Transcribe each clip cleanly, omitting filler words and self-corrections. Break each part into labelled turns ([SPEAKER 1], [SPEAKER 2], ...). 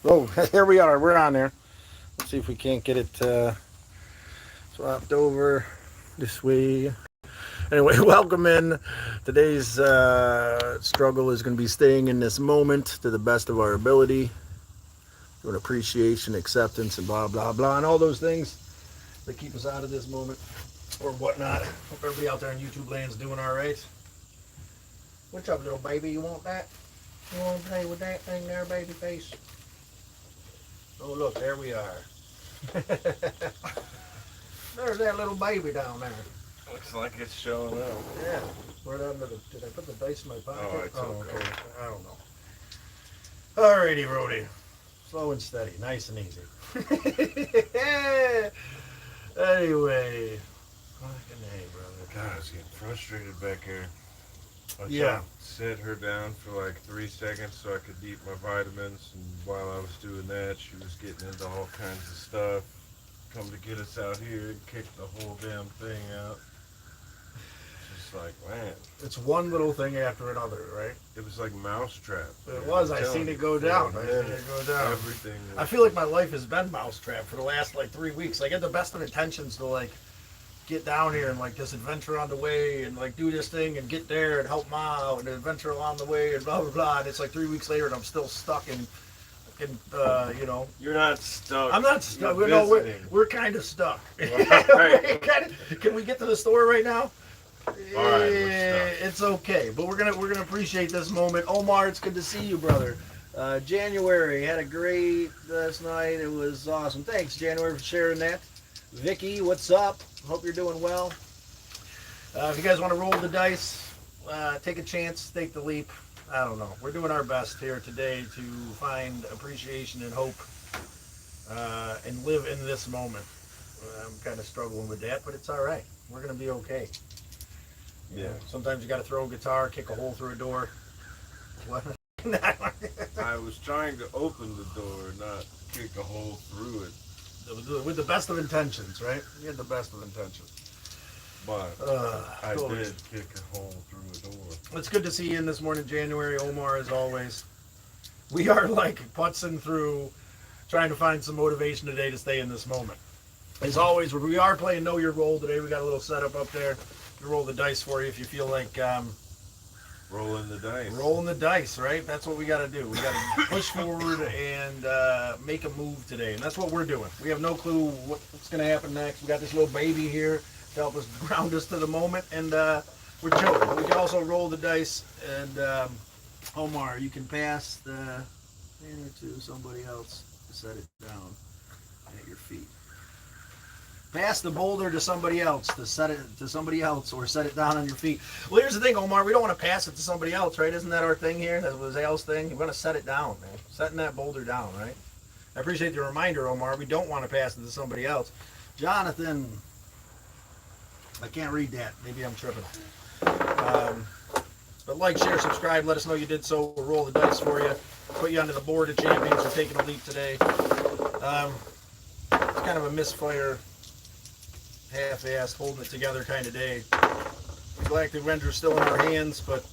[SPEAKER 1] Oh, here we are. We're on there. Let's see if we can't get it swapped over this way. Anyway, welcome in. Today's struggle is going to be staying in this moment to the best of our ability, doing appreciation, acceptance, and blah, blah, blah, and all those things that keep us out of this moment or whatnot. Hope everybody out there in YouTube land's doing all right. What's up, little baby? You want that? You want to play with that thing there, baby face? Oh, look, there we are. There's that little baby down there.
[SPEAKER 2] Looks like it's showing up.
[SPEAKER 1] Yeah. Where did I put the dice in my pocket?
[SPEAKER 2] Oh, it's okay.
[SPEAKER 1] I don't know. Alrighty, Rody. Slow and steady. Nice and easy. Anyway. Fucking A, brother.
[SPEAKER 2] God, I was getting frustrated back here. I
[SPEAKER 1] Yeah.
[SPEAKER 2] set her down for like 3 seconds so I could eat my vitamins, and while I was doing that, she was getting into all kinds of stuff. Come to get us out here and kick the whole damn thing out. Just like, man.
[SPEAKER 1] It's one little thing after another, right?
[SPEAKER 2] It was like mousetrap.
[SPEAKER 1] It was. I seen it go down.
[SPEAKER 2] Everything.
[SPEAKER 1] I feel like my life has been mousetrap for the last like 3 weeks. I get the best of intentions to like get down here and like this adventure on the way and like do this thing and get there and help Ma out and adventure along the way and blah blah blah. And it's like 3 weeks later and I'm still stuck in
[SPEAKER 2] You're not stuck.
[SPEAKER 1] I'm not stuck. We're kind of stuck.
[SPEAKER 2] Right.
[SPEAKER 1] Can we get to the store right now?
[SPEAKER 2] All right, we're stuck.
[SPEAKER 1] It's okay, but we're gonna appreciate this moment. Omar, it's good to see you, brother. January had a great last night. It was awesome. Thanks, January, for sharing that. Vicky, what's up? Hope you're doing well. If you guys want to roll the dice, take a chance, take the leap. I don't know. We're doing our best here today to find appreciation and hope and live in this moment. I'm kind of struggling with that, but it's all right. We're going to be okay.
[SPEAKER 2] Yeah.
[SPEAKER 1] Sometimes you got to throw a guitar, kick a hole through a door. What?
[SPEAKER 2] I was trying to open the door, not kick a hole through it.
[SPEAKER 1] With the best of intentions, right? You had the best of intentions.
[SPEAKER 2] But I did kick a hole through a door.
[SPEAKER 1] It's good to see you in this morning, January. Omar, as always. We are like putzing through, trying to find some motivation today to stay in this moment. As always, we are playing Know Your Role today. We got a little setup up there to roll the dice for you if you feel like
[SPEAKER 2] rolling the dice.
[SPEAKER 1] Rolling the dice, right? That's what we got to do. We got to push forward and make a move today, and that's what we're doing. We have no clue what's going to happen next. We got this little baby here to help us ground us to the moment, and we're chilling. We can also roll the dice, and Omar, you can pass the banner to somebody else to set it down at your feet. Pass the boulder to somebody else to set it to somebody else or set it down on your feet. Well, here's the thing, Omar. We don't want to pass it to somebody else, right? Isn't that our thing here? That was Al's thing. We're going to set it down, man. Setting that boulder down, right? I appreciate the reminder, Omar. We don't want to pass it to somebody else. Jonathan, I can't read that. Maybe I'm tripping. But like, share, subscribe. Let us know you did so. We'll roll the dice for you. Put you onto the board of champions for taking a leap today. It's kind of a misfire, half-assed, holding it together kind of day. The Galactic Render's still in our hands, but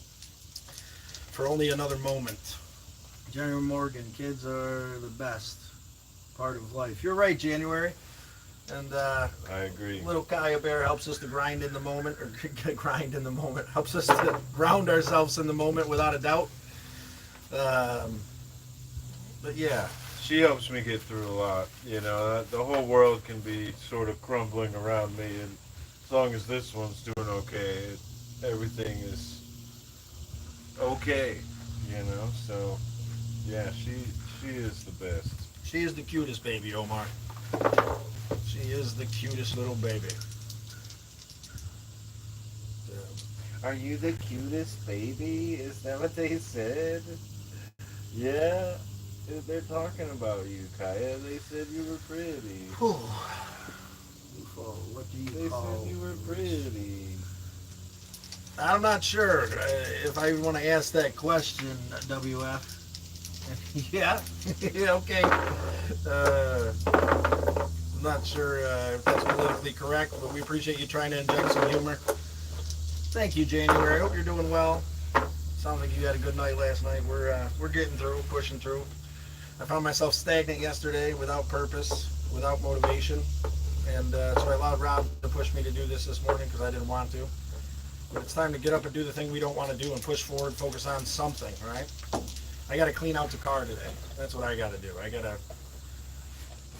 [SPEAKER 1] for only another moment. January Morgan, kids are the best part of life. You're right, January. And
[SPEAKER 2] I agree.
[SPEAKER 1] Little Kaya Bear helps us to grind in the moment, or grind in the moment, helps us to ground ourselves in the moment without a doubt. But yeah.
[SPEAKER 2] She helps me get through a lot. You know, the whole world can be sort of crumbling around me, and as long as this one's doing okay, everything is okay. You know, so yeah, she is the best.
[SPEAKER 1] She is the cutest baby, Omar. She is the cutest little baby.
[SPEAKER 2] Are you the cutest baby? Is that what they said? Yeah. They're talking about you, Kaya. They said you were pretty.
[SPEAKER 1] What do you
[SPEAKER 2] They
[SPEAKER 1] call?
[SPEAKER 2] said you were pretty.
[SPEAKER 1] I'm not sure if I even want to ask that question, WF. Yeah? Yeah, okay. I'm not sure if that's politically correct, but we appreciate you trying to inject some humor. Thank you, January. I hope you're doing well. Sounds like you had a good night last night. We're getting through, pushing through. I found myself stagnant yesterday without purpose, without motivation. And so I allowed Rob to push me to do this morning because I didn't want to. But it's time to get up and do the thing we don't want to do and push forward, focus on something, right? I got to clean out the car today. That's what I got to do. I got to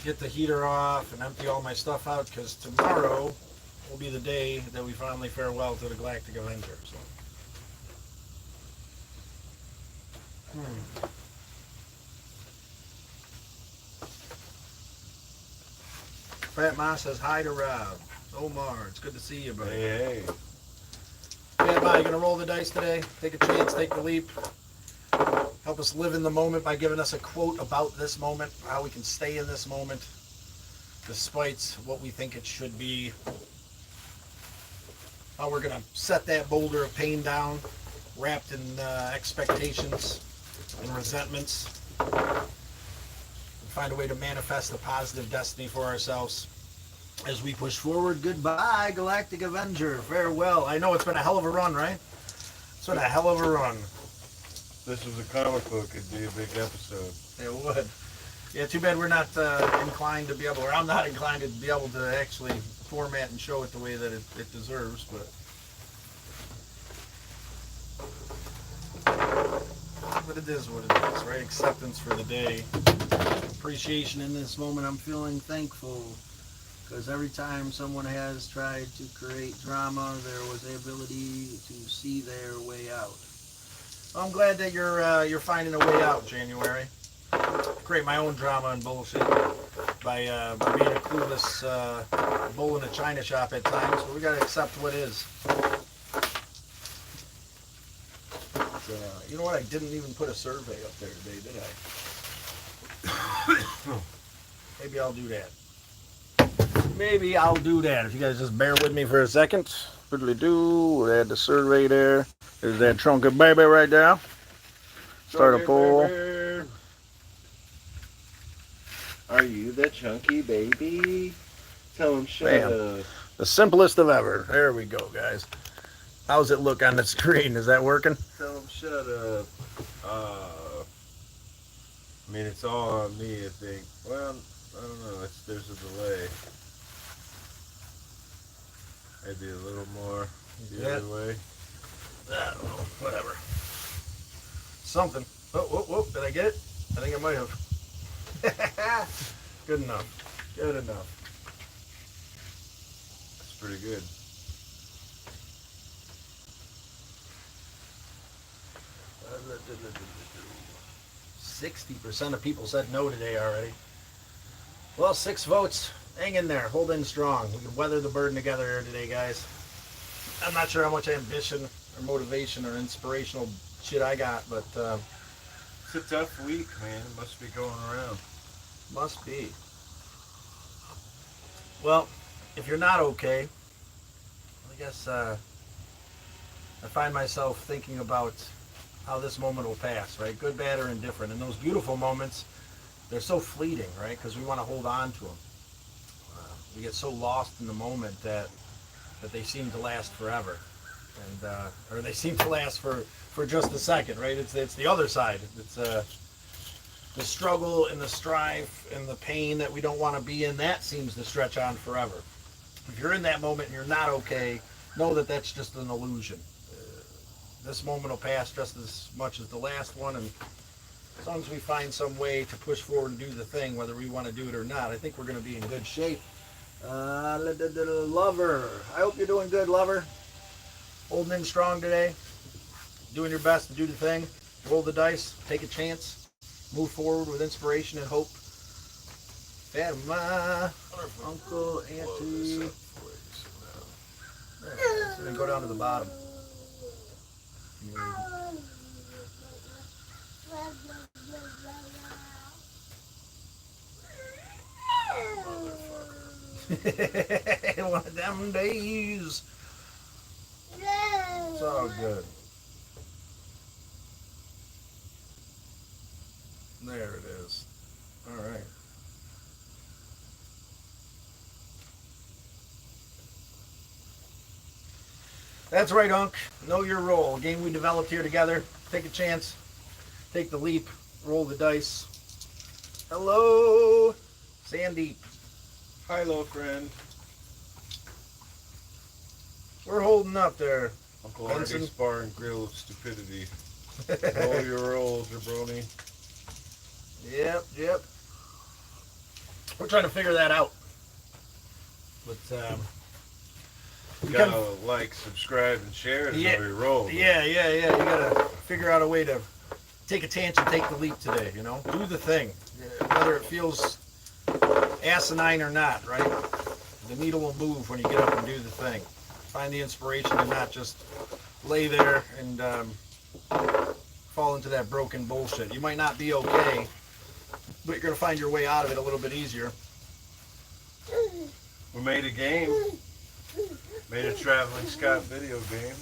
[SPEAKER 1] get the heater off and empty all my stuff out because tomorrow will be the day that we finally farewell to the Galactic Avenger. So. Fat Ma says hi to Rob. Omar, it's good to see you, buddy.
[SPEAKER 2] Hey.
[SPEAKER 1] Fat Ma, you gonna roll the dice today? Take a chance, take the leap. Help us live in the moment by giving us a quote about this moment, how we can stay in this moment, despite what we think it should be. How we're gonna set that boulder of pain down, wrapped in expectations and resentments. Find a way to manifest a positive destiny for ourselves as we push forward. Goodbye, Galactic Avenger. Farewell. I know it's been a hell of a run, right? It's been a hell of a run.
[SPEAKER 2] This was a comic book. It'd be a big episode.
[SPEAKER 1] It would. Yeah, too bad we're not inclined to be able, or I'm not inclined to be able to actually format and show it the way that it deserves, but it is what it is, right? Acceptance for the day. Appreciation in this moment. I'm feeling thankful because every time someone has tried to create drama, there was the ability to see their way out. I'm glad that you're finding a way out, January. Create my own drama and bullshit by being a clueless bull in a china shop at times. But we gotta accept what is. You know what? I didn't even put a survey up there today, did I? Maybe I'll do that. Maybe I'll do that. If you guys just bear with me for a second. Fiddly-doo. We'll add the survey there. There's that chunky baby right there. Start a poll.
[SPEAKER 2] Are you the chunky baby? Tell him shut up.
[SPEAKER 1] The simplest of ever. There we go, guys. How's it look on the screen? Is that working?
[SPEAKER 2] Tell him shut up. I mean, it's all on me, I think. Well, I don't know. There's a delay. Maybe a little more the other way.
[SPEAKER 1] I don't know. Whatever. Something. Oh, did I get it? I think I might have. Good enough. Good enough.
[SPEAKER 2] That's pretty good.
[SPEAKER 1] %60 of people said no today already. Well, 6 votes. Hang in there. Hold in strong. We can weather the burden together here today, guys. I'm not sure how much ambition or motivation or inspirational shit I got, but
[SPEAKER 2] it's a tough week, man. It must be going around.
[SPEAKER 1] Must be. Well, if you're not okay, I guess I find myself thinking about how this moment will pass, right? Good, bad, or indifferent. And those beautiful moments, they're so fleeting, right? Because we want to hold on to them. We get so lost in the moment that they seem to last forever, and or they seem to last for just a second, right? It's the other side. It's the struggle and the strife and the pain that we don't want to be in. That seems to stretch on forever. If you're in that moment and you're not okay, know that that's just an illusion. This moment will pass just as much as the last one, and as long as we find some way to push forward and do the thing, whether we want to do it or not, I think we're going to be in good shape. Lover, I hope you're doing good, lover. Holding in strong today, doing your best to do the thing. Roll the dice, take a chance, move forward with inspiration and hope. Fatima, uncle, auntie. There, so then go down to the bottom. One of them days. It's all good. There it is. All right. That's right, Unc. Know your role. A game we developed here together. Take a chance. Take the leap. Roll the dice. Hello, Sandy.
[SPEAKER 2] Hi, little friend.
[SPEAKER 1] We're holding up there.
[SPEAKER 2] Uncle
[SPEAKER 1] Benson.
[SPEAKER 2] Artie's Bar and Grill of Stupidity. Roll your roll, jabroni.
[SPEAKER 1] Yep. We're trying to figure that out. But
[SPEAKER 2] You gotta like, subscribe, and share to know your roll.
[SPEAKER 1] Yeah. You gotta figure out a way to take a tangent, take the leap today. You know, do the thing, whether it feels asinine or not. Right? The needle will move when you get up and do the thing. Find the inspiration and not just lay there and fall into that broken bullshit. You might not be okay, but you're gonna find your way out of it a little bit easier.
[SPEAKER 2] We made a game. Made a traveling Scott video game.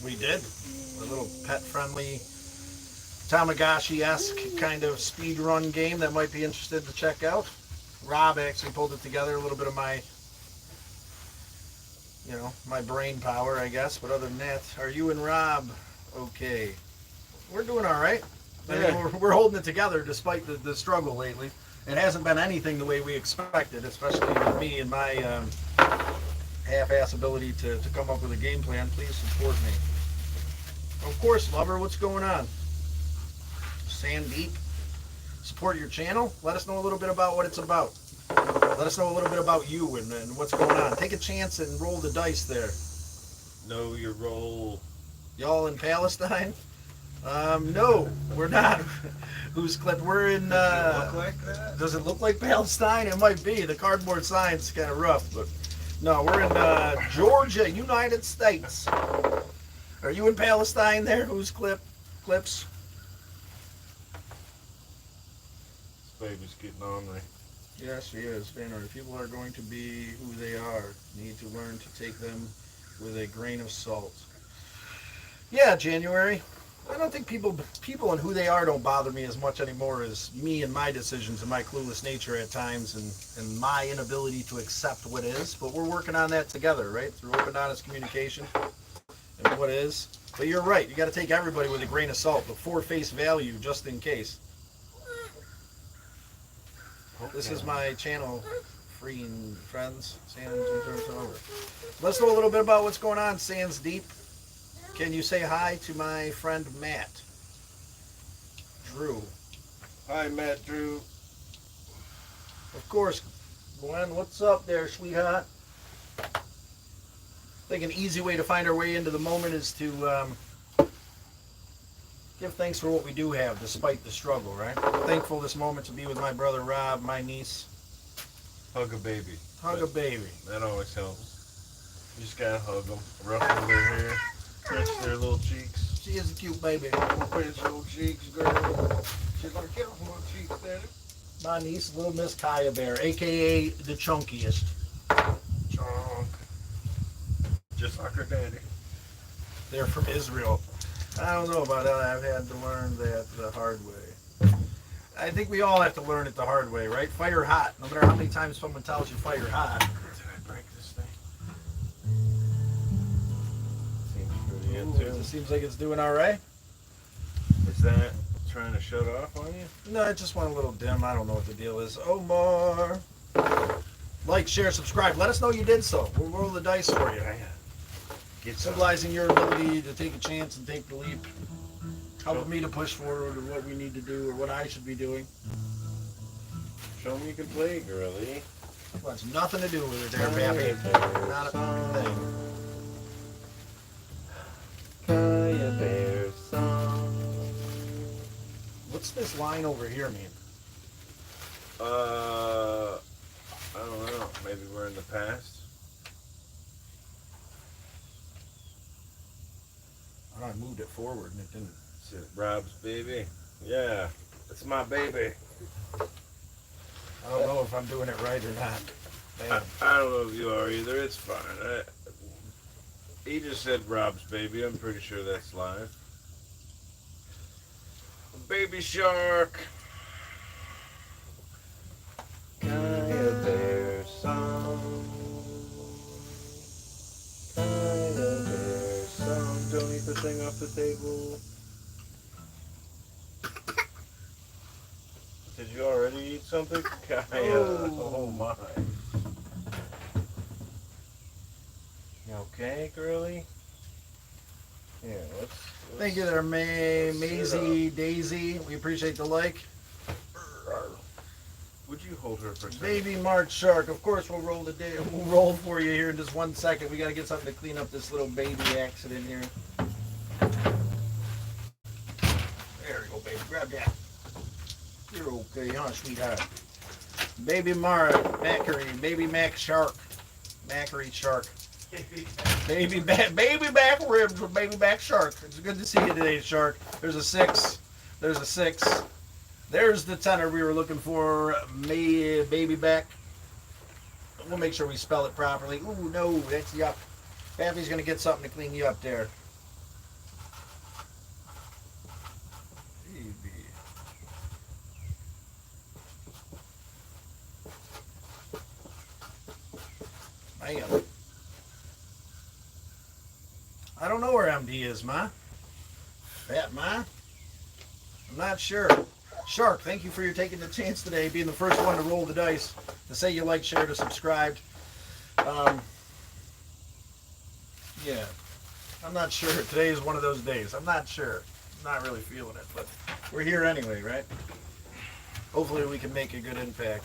[SPEAKER 1] We did. A little pet-friendly, Tamagotchi-esque kind of speed run game that might be interested to check out. Rob actually pulled it together, a little bit of my, my brain power, I guess. But other than that, are you and Rob okay? We're doing all right. I mean, we're holding it together despite the struggle lately. It hasn't been anything the way we expected, especially with me and my half-ass ability to come up with a game plan. Please support me. Of course, lover, what's going on? Sandeep, support your channel. Let us know a little bit about what it's about. Let us know a little bit about you and what's going on. Take a chance and roll the dice there.
[SPEAKER 2] Know your role.
[SPEAKER 1] Y'all in Palestine? No, we're not. Who's clipped? We're in.
[SPEAKER 2] Does it look like that?
[SPEAKER 1] Does it look like Palestine? It might be. The cardboard sign's kind of rough, but no, we're in Georgia, United States. Are you in Palestine there? Who's clips?
[SPEAKER 2] This baby's getting on me.
[SPEAKER 1] Yes, she is. Vanner, people are going to be who they are. Need to learn to take them with a grain of salt. Yeah, January. I don't think people and who they are don't bother me as much anymore as me and my decisions and my clueless nature at times and my inability to accept what is. But we're working on that together, right? Through open, honest communication and what is. But you're right. You got to take everybody with a grain of salt, but for face value, just in case. Okay. This is my channel, freeing friends. Sans over. Let's know a little bit about what's going on, Sans Deep. Can you say hi to my friend Matt? Drew.
[SPEAKER 2] Hi, Matt Drew.
[SPEAKER 1] Of course, Gwen. What's up there, sweetheart? I think an easy way to find our way into the moment is to give thanks for what we do have, despite the struggle, right? I'm thankful this moment to be with my brother Rob, my niece.
[SPEAKER 2] Hug a baby.
[SPEAKER 1] Hug a baby.
[SPEAKER 2] That always helps. You just gotta hug them, ruffle their hair. Touch their little cheeks.
[SPEAKER 1] She is a cute baby.
[SPEAKER 2] Pinch little cheeks, girl. She's gonna get her little cheeks, daddy.
[SPEAKER 1] My niece, little Miss Kaya Bear, a.k.a. the chunkiest.
[SPEAKER 2] Chunk. Just like her daddy.
[SPEAKER 1] They're from Israel. I don't know about that. I've had to learn that the hard way. I think we all have to learn it the hard way, right? Fire hot. No matter how many times someone tells you fire hot.
[SPEAKER 2] Did I break this thing?
[SPEAKER 1] It seems like it's doing all right.
[SPEAKER 2] Is that trying to shut off on you?
[SPEAKER 1] No, it just went a little dim. I don't know what the deal is. Omar. Like, share, subscribe. Let us know you did so. We'll roll the dice for you.
[SPEAKER 2] Get
[SPEAKER 1] Symbolizing your ability to take a chance and take the leap. Help me to push forward or what we need to do or what I should be doing.
[SPEAKER 2] Show me you can play, girlie.
[SPEAKER 1] Well, it's nothing to do with it there, baby. Not a thing.
[SPEAKER 2] Kaya Bear song.
[SPEAKER 1] What's this line over here mean?
[SPEAKER 2] I don't know. Maybe we're in the past.
[SPEAKER 1] I moved it forward and it didn't.
[SPEAKER 2] Is it Rob's baby? Yeah, it's my baby.
[SPEAKER 1] I don't know if I'm doing it right or not.
[SPEAKER 2] I don't know if you are either. It's fine. He just said Rob's baby. I'm pretty sure that's live. Baby shark. Kaya Bear song. Kaya Bear song. Don't eat the thing off the table. Did you you already eat something? Kaya, oh my. You okay, girly? Yeah, let's
[SPEAKER 1] Thank you there, Maisie Daisy. We appreciate the like.
[SPEAKER 2] Would you hold her for a second?
[SPEAKER 1] Baby March Shark. Of course, we'll roll the day. We'll roll for you here in just 1 second. We got to get something to clean up this little baby accident here. There we go, baby. Grab that. You're okay, huh, sweetheart? Baby Mackery. Baby Mac Shark. Mackery Shark. Baby back ribs with baby back shark. It's good to see you today, Shark. There's a 6. There's a 6. There's the tenor we were looking for. Baby back. We'll make sure we spell it properly. Ooh, no, that's yuck. Pappy's gonna get something to clean you up there. Man. I don't know where MD is, Ma. Fat Ma? I'm not sure. Shark, thank you for your taking the chance today, being the first one to roll the dice, to say you like, share, to subscribe. Yeah, I'm not sure. Today is one of those days. I'm not sure. I'm not really feeling it, but we're here anyway, right? Hopefully we can make a good impact.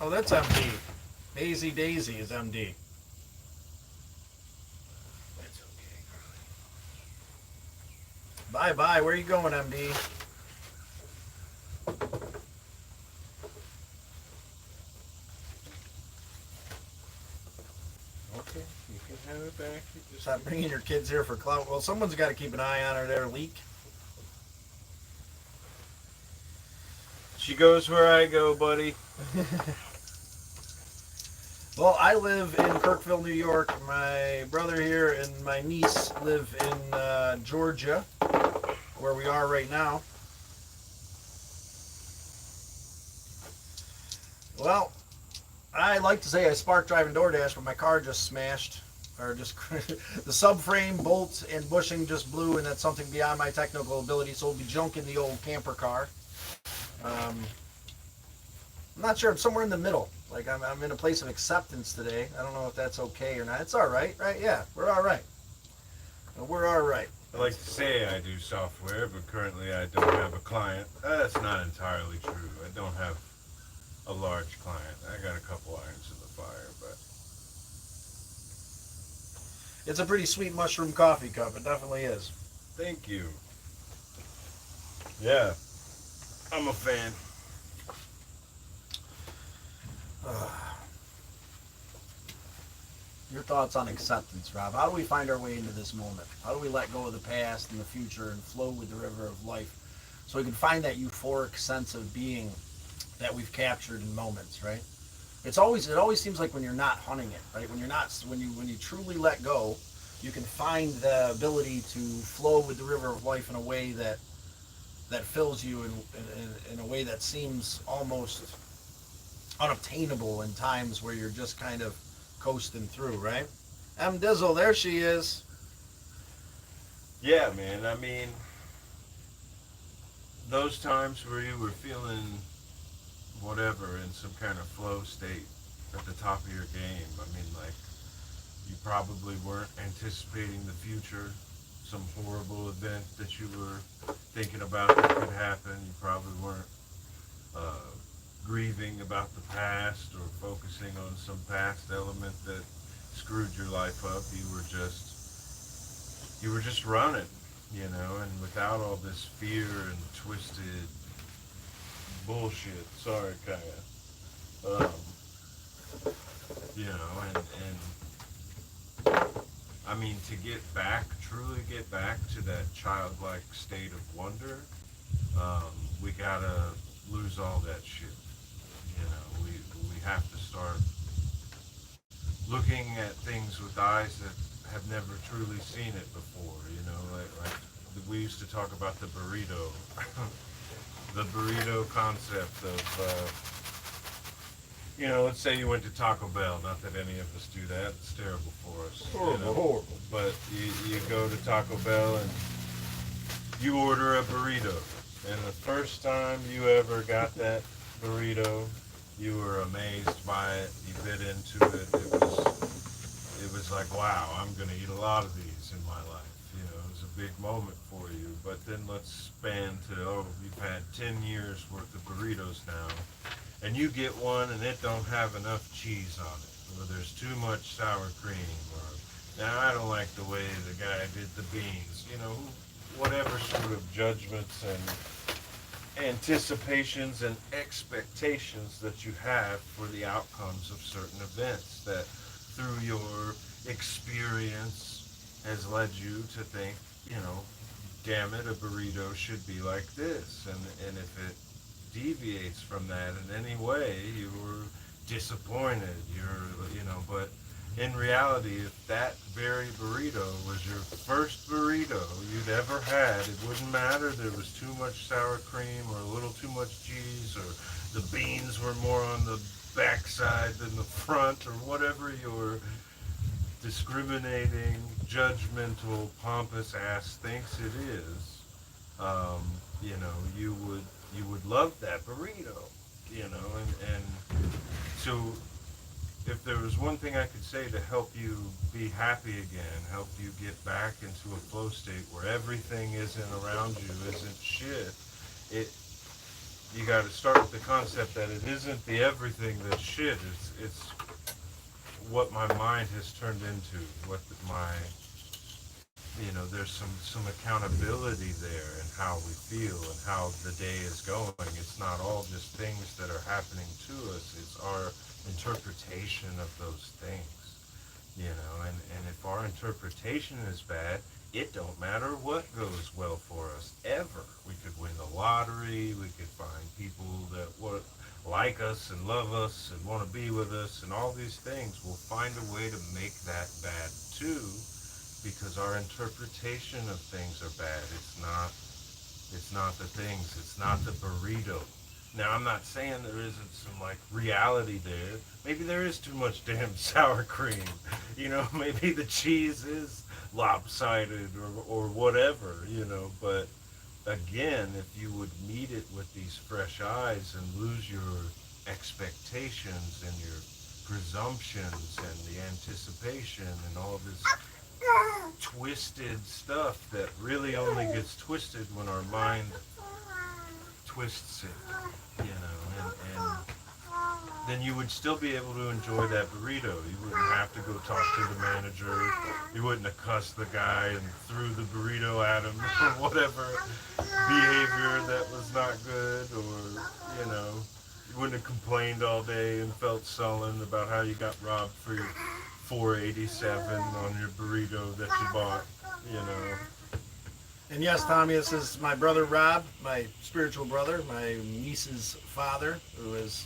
[SPEAKER 1] Oh, that's MD. Maisie Daisy is MD. That's okay, girlie. Bye-bye. Where are you going, MD?
[SPEAKER 2] Okay, you can have it back. You just
[SPEAKER 1] Stop bringing your kids here for clout. Well, someone's got to keep an eye on her there, Leak.
[SPEAKER 2] She goes where I go, buddy.
[SPEAKER 1] Well, I live in Kirkville, New York. My brother here and my niece live in Georgia, where we are right now. Well, I like to say I sparked driving DoorDash, but my car just smashed. Or just the subframe, bolts, and bushing just blew, and that's something beyond my technical ability, so we'll be junking the old camper car. I'm not sure. I'm somewhere in the middle. Like, I'm in a place of acceptance today. I don't know if that's okay or not. It's all right, right? Yeah, we're all right. We're all right.
[SPEAKER 2] I like to say I do software, but currently I don't have a client. That's not entirely true. I don't have a large client. I got a couple irons in the fire, but
[SPEAKER 1] It's a pretty sweet mushroom coffee cup. It definitely is.
[SPEAKER 2] thank you. Yeah, I'm a fan.
[SPEAKER 1] Your thoughts on acceptance, Rob? How do we find our way into this moment? How do we let go of the past and the future and flow with the river of life so we can find that euphoric sense of being that we've captured in moments, right? It always seems like when you're not hunting it, right? When you truly let go, you can find the ability to flow with the river of life in a way that fills you in a way that seems almost unobtainable in times where you're just kind of coasting through, right? M. Dizzle, there she is.
[SPEAKER 2] Yeah, man. I mean, those times where you were feeling whatever in some kind of flow state at the top of your game. I mean, like, you probably weren't anticipating the future, some horrible event that you were thinking about that could happen. You probably weren't grieving about the past or focusing on some past element that screwed your life up. You were just running, you know, and without all this fear and twisted bullshit. Sorry, Kaya. You know, and I mean, to truly get back to that childlike state of wonder, we gotta lose all that shit. You know, we have to start looking at things with eyes that have never truly seen it before. You know, like we used to talk about the burrito, the burrito concept of, you know, let's say you went to Taco Bell. Not that any of us do that; it's terrible for us.
[SPEAKER 1] Horrible.
[SPEAKER 2] But you go to Taco Bell and you order a burrito And the first time you ever got that burrito, you were amazed by it. You bit into it. It was like, wow, I'm gonna eat a lot of these in my life. You know, it was a big moment for you. But then let's span to, oh, you've had 10 years worth of burritos now, and you get one and it don't have enough cheese on it, or there's too much sour cream, or now I don't like the way the guy did the beans. You know, whatever sort of judgments and anticipations and expectations that you have for the outcomes of certain events that through your experience has led you to think, you know, damn it, a burrito should be like this. And if it deviates from that in any way, you're disappointed. But in reality, if that very burrito was your first burrito you'd ever had, it wouldn't matter there was too much sour cream or a little too much cheese or the beans were more on the backside than the front or whatever your discriminating, judgmental, pompous ass thinks it is. um, you would love that burrito, and so if there was one thing I could say to help you be happy again, help you get back into a flow state where everything isn't around you, isn't shit, it you got to start with the concept that it isn't the everything that's shit. It's what my mind has turned into, what my there's some accountability there in how we feel and how the day is going. It's not all just things that are happening to us. It's our interpretation of those things. And if our interpretation is bad, it don't matter what goes well for us ever. We could win the lottery. We could find people that would like us and love us and want to be with us, and all these things. We'll find a way to make that bad too, because our interpretation of things are bad. It's not the things. It's not the burrito. Now, I'm not saying there isn't some like reality there. Maybe there is too much damn sour cream. Maybe the cheese is lopsided or whatever. But again, if you would meet it with these fresh eyes and lose your expectations and your presumptions and the anticipation and all this twisted stuff that really only gets twisted when our mind twists it, and then you would still be able to enjoy that burrito. You wouldn't have to go talk to the manager. You wouldn't have cussed the guy and threw the burrito at him or whatever behavior that was not good, or you wouldn't have complained all day and felt sullen about how you got robbed for your $4.87 on your burrito that you bought. you know
[SPEAKER 1] And yes, Tommy, this is my brother Rob, my spiritual brother, my niece's father, who has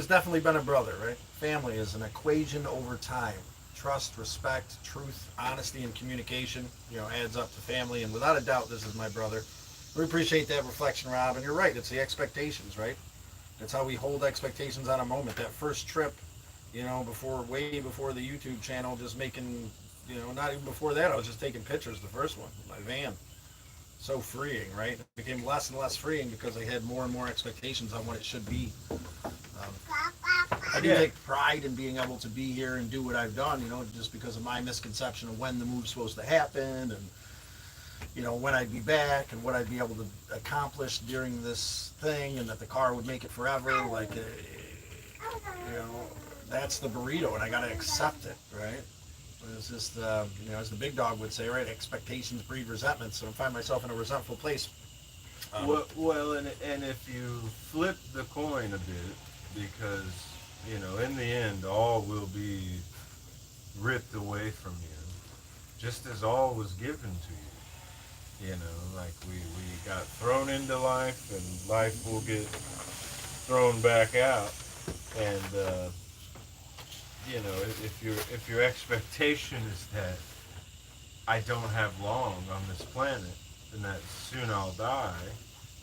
[SPEAKER 1] definitely been a brother, right? Family is an equation over time. Trust, respect, truth, honesty, and communication, adds up to family. And without a doubt, this is my brother. We appreciate that reflection, Rob. And you're right, it's the expectations, right? That's how we hold expectations on a moment. That first trip, way before the YouTube channel, just making, not even before that, I was just taking pictures, the first one, my van. So freeing, right? It became less and less freeing because I had more and more expectations on what it should be. I do take pride in being able to be here and do what I've done, just because of my misconception of when the move's supposed to happen, and when I'd be back and what I'd be able to accomplish during this thing, and that the car would make it forever. That's the burrito, and I got to accept it, right? It's just, as the big dog would say, right? Expectations breed resentment. So I find myself in a resentful place.
[SPEAKER 2] And if you flip the coin a bit, because in the end, all will be ripped away from you, just as all was given to you. Like we got thrown into life, and life will get thrown back out. And if your expectation is that I don't have long on this planet, and that soon I'll die,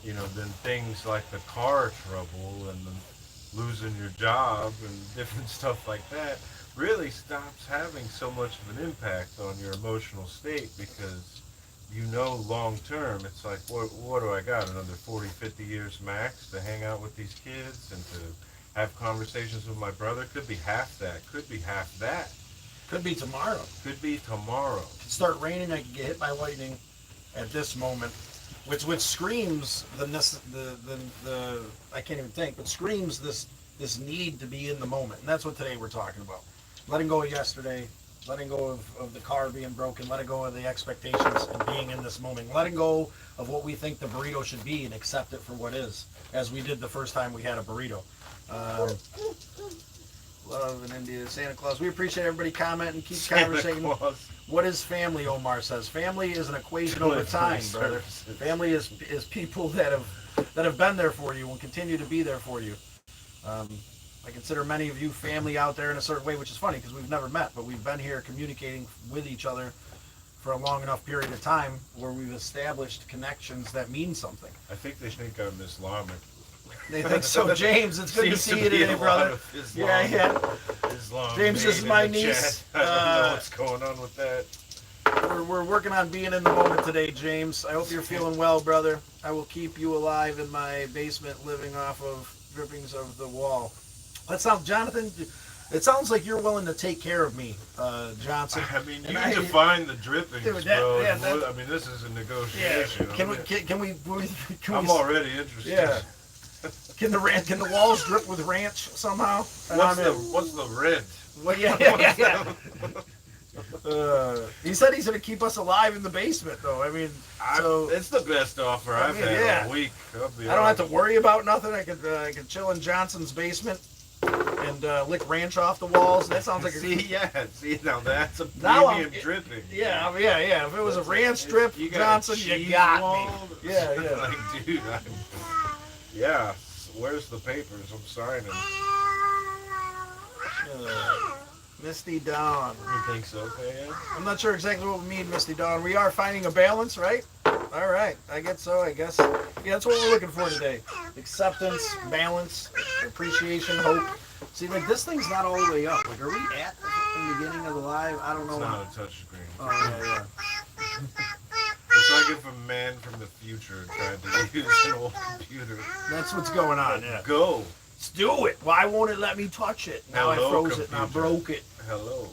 [SPEAKER 2] then things like the car trouble and the losing your job and different stuff like that really stops having so much of an impact on your emotional state, because you know, long term, it's like, what do I got? Another 40, 50 years max to hang out with these kids and to have conversations with my brother? Could be half that. Could be half that.
[SPEAKER 1] Could be tomorrow.
[SPEAKER 2] Could be tomorrow.
[SPEAKER 1] Could start raining. I could get hit by lightning at this moment, which screams the I can't even think, but screams this need to be in the moment, and that's what today we're talking about. Letting go of yesterday, letting go of the car being broken, letting go of the expectations and being in this moment, letting go of what we think the burrito should be and accept it for what is, as we did the first time we had a burrito. Love in India, Santa Claus. We appreciate everybody commenting. Keep conversating. What is family? Omar says family is an equation over time, brother. Family is people that have been there for you and continue to be there for you. I consider many of you family out there in a certain way, which is funny because we've never met, but we've been here communicating with each other for a long enough period of time where we've established connections that mean something.
[SPEAKER 2] I think they think I'm Islamic.
[SPEAKER 1] They think so, James. It's good to see you today, brother. Yeah.
[SPEAKER 2] Islam
[SPEAKER 1] James, this is my niece.
[SPEAKER 2] I don't know what's going on with that.
[SPEAKER 1] We're working on being in the moment today, James. I hope you're feeling well, brother. I will keep you alive in my basement, living off of drippings of the wall. That sounds, Jonathan. It sounds like you're willing to take care of me, Johnson.
[SPEAKER 2] I mean, you define the drippings,
[SPEAKER 1] dude,
[SPEAKER 2] bro. I mean, this is a negotiation.
[SPEAKER 1] Yeah. Can we?
[SPEAKER 2] I'm already interested.
[SPEAKER 1] Yeah. Can the walls drip with ranch somehow?
[SPEAKER 2] What's the red?
[SPEAKER 1] Well, yeah. He said he's going to keep us alive in the basement, though. I mean,
[SPEAKER 2] it's the best offer I've had all week.
[SPEAKER 1] I don't have to worry about nothing. I could chill in Johnson's basement and lick ranch off the walls. That sounds like
[SPEAKER 2] see now that's a premium dripping.
[SPEAKER 1] Yeah. If it was a ranch drip, Johnson, you got me. Yeah.
[SPEAKER 2] Like, dude, yeah. Where's the papers? I'm signing.
[SPEAKER 1] Misty Dawn.
[SPEAKER 2] You think so, okay?
[SPEAKER 1] I'm not sure exactly what we mean, Misty Dawn. We are finding a balance, right? All right. I guess so. Yeah, that's what we're looking for today. Acceptance, balance, appreciation, hope. See, like, this thing's not all the way up. Like, are we at the beginning of the live? I don't know.
[SPEAKER 2] It's not a touch screen.
[SPEAKER 1] Oh, yeah.
[SPEAKER 2] It's like if a man from the future tried to use an old computer.
[SPEAKER 1] That's what's going on, yeah.
[SPEAKER 2] Go.
[SPEAKER 1] Let's do it. Why won't it let me touch it? Now I froze it and I broke it.
[SPEAKER 2] Hello.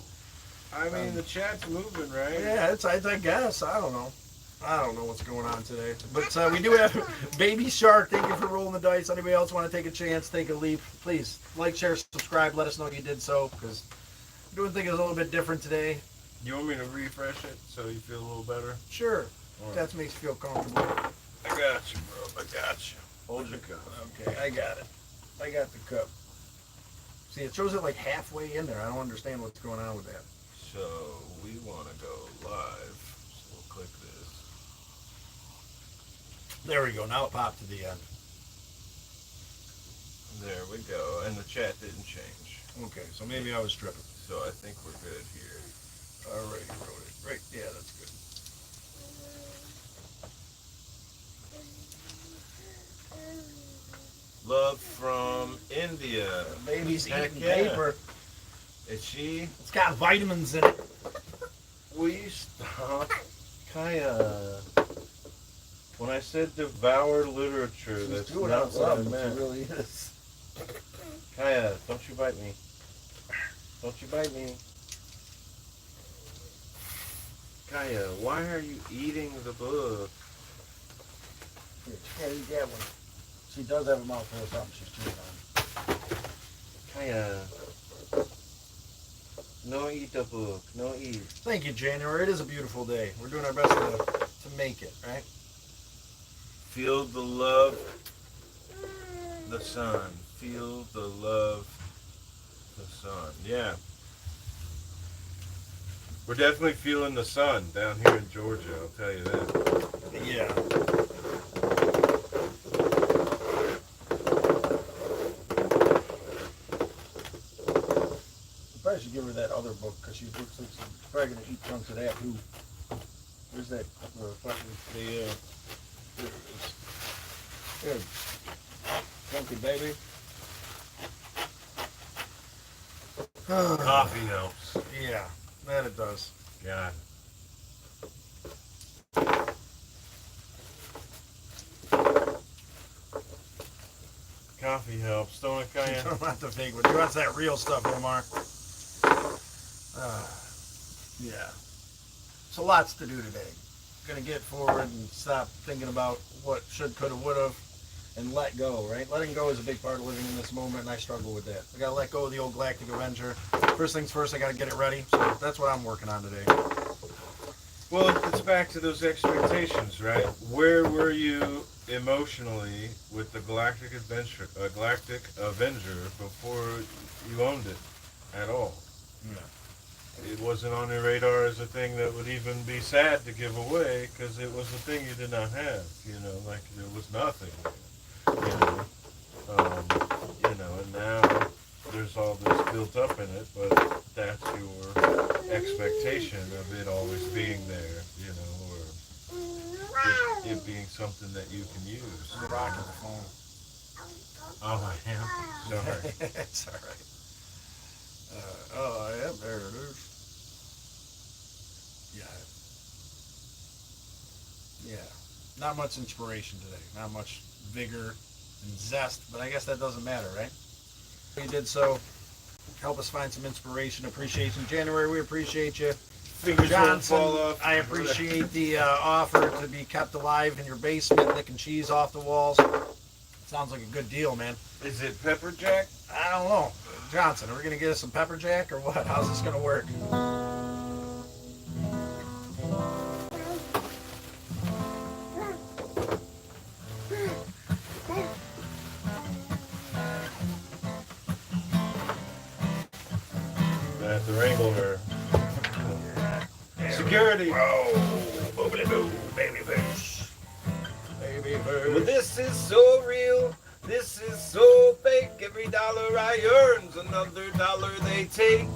[SPEAKER 2] I mean, the chat's moving, right?
[SPEAKER 1] Yeah, I guess. I don't know. I don't know what's going on today. But we do have Baby Shark. Thank you for rolling the dice. Anybody else want to take a chance, take a leap? Please like, share, subscribe. Let us know you did so, because we're doing things a little bit different today.
[SPEAKER 2] You want me to refresh it so you feel a little better?
[SPEAKER 1] Sure. Right. That makes you feel comfortable.
[SPEAKER 2] I got you, bro. I got you. Hold your cup.
[SPEAKER 1] Okay, I got it. I got the cup. See, it shows it like halfway in there. I don't understand what's going on with that.
[SPEAKER 2] So, we want to go live. So we'll click this.
[SPEAKER 1] There we go. Now it popped to the end.
[SPEAKER 2] There we go. And the chat didn't change.
[SPEAKER 1] Okay, so maybe I was tripping.
[SPEAKER 2] So I think we're good here.
[SPEAKER 1] Alright, you wrote it. Right, yeah, that's good.
[SPEAKER 2] Love from India.
[SPEAKER 1] Baby's eating paper.
[SPEAKER 2] Is she?
[SPEAKER 1] It's got vitamins in it.
[SPEAKER 2] Will you stop? Kaya. When I said devour literature, that's not what I meant.
[SPEAKER 1] It really is.
[SPEAKER 2] Kaya, don't you bite me. Don't you bite me. Kaya, why are you eating the book?
[SPEAKER 1] Here, you get one. She does have a mouthful of something she's chewing on.
[SPEAKER 2] Kaya. No eat the book. No eat.
[SPEAKER 1] Thank you, January. It is a beautiful day. We're doing our best to make it, right?
[SPEAKER 2] Feel the love, the sun. Feel the love, the sun. Yeah. We're definitely feeling the sun down here in Georgia, I'll tell you that.
[SPEAKER 1] Yeah. You probably should give her that other book, because she looks like she's probably going to eat chunks of that, too. Where's that fucking... There it is. Good. Chunky baby.
[SPEAKER 2] Coffee helps.
[SPEAKER 1] Yeah, that it does.
[SPEAKER 2] God. Coffee helps, don't it, Kaya?
[SPEAKER 1] Don't want the fake one. He wants that real stuff, Omar. Yeah. So lots to do today. Gonna get forward and stop thinking about what should, could have, would have, and let go, right? Letting go is a big part of living in this moment, and I struggle with that. I gotta let go of the old Galactic Avenger. First things first, I gotta get it ready. So that's what I'm working on today.
[SPEAKER 2] Well, it's back to those expectations, right? Where were you emotionally with the Galactic Avenger before you owned it at all?
[SPEAKER 1] Yeah.
[SPEAKER 2] It wasn't on your radar as a thing that would even be sad to give away because it was a thing you did not have. You know, like there was nothing. And now there's all this built up in it, but that's your expectation of it always being there, or it being something that you can use.
[SPEAKER 1] I'm rocking the phone.
[SPEAKER 2] Oh, I am? Sorry.
[SPEAKER 1] It's all right. I am. There it is. Yeah. Not much inspiration today. Not much vigor and zest, but I guess that doesn't matter, right? You did so. Help us find some inspiration, appreciation. January, we appreciate you.
[SPEAKER 2] Fingers
[SPEAKER 1] Johnson,
[SPEAKER 2] won't fall off.
[SPEAKER 1] I appreciate the offer to be kept alive in your basement, licking cheese off the walls. Sounds like a good deal, man.
[SPEAKER 2] Is it pepper jack?
[SPEAKER 1] I don't know. Johnson, are we going to get us some pepper jack or what? How's this going to work?
[SPEAKER 2] I have to wrangle her. Security.
[SPEAKER 1] Oh, boobly boo, baby fish. Baby fish.
[SPEAKER 2] Well, this is so real. This is so fake. Every dollar I earn's another dollar they take.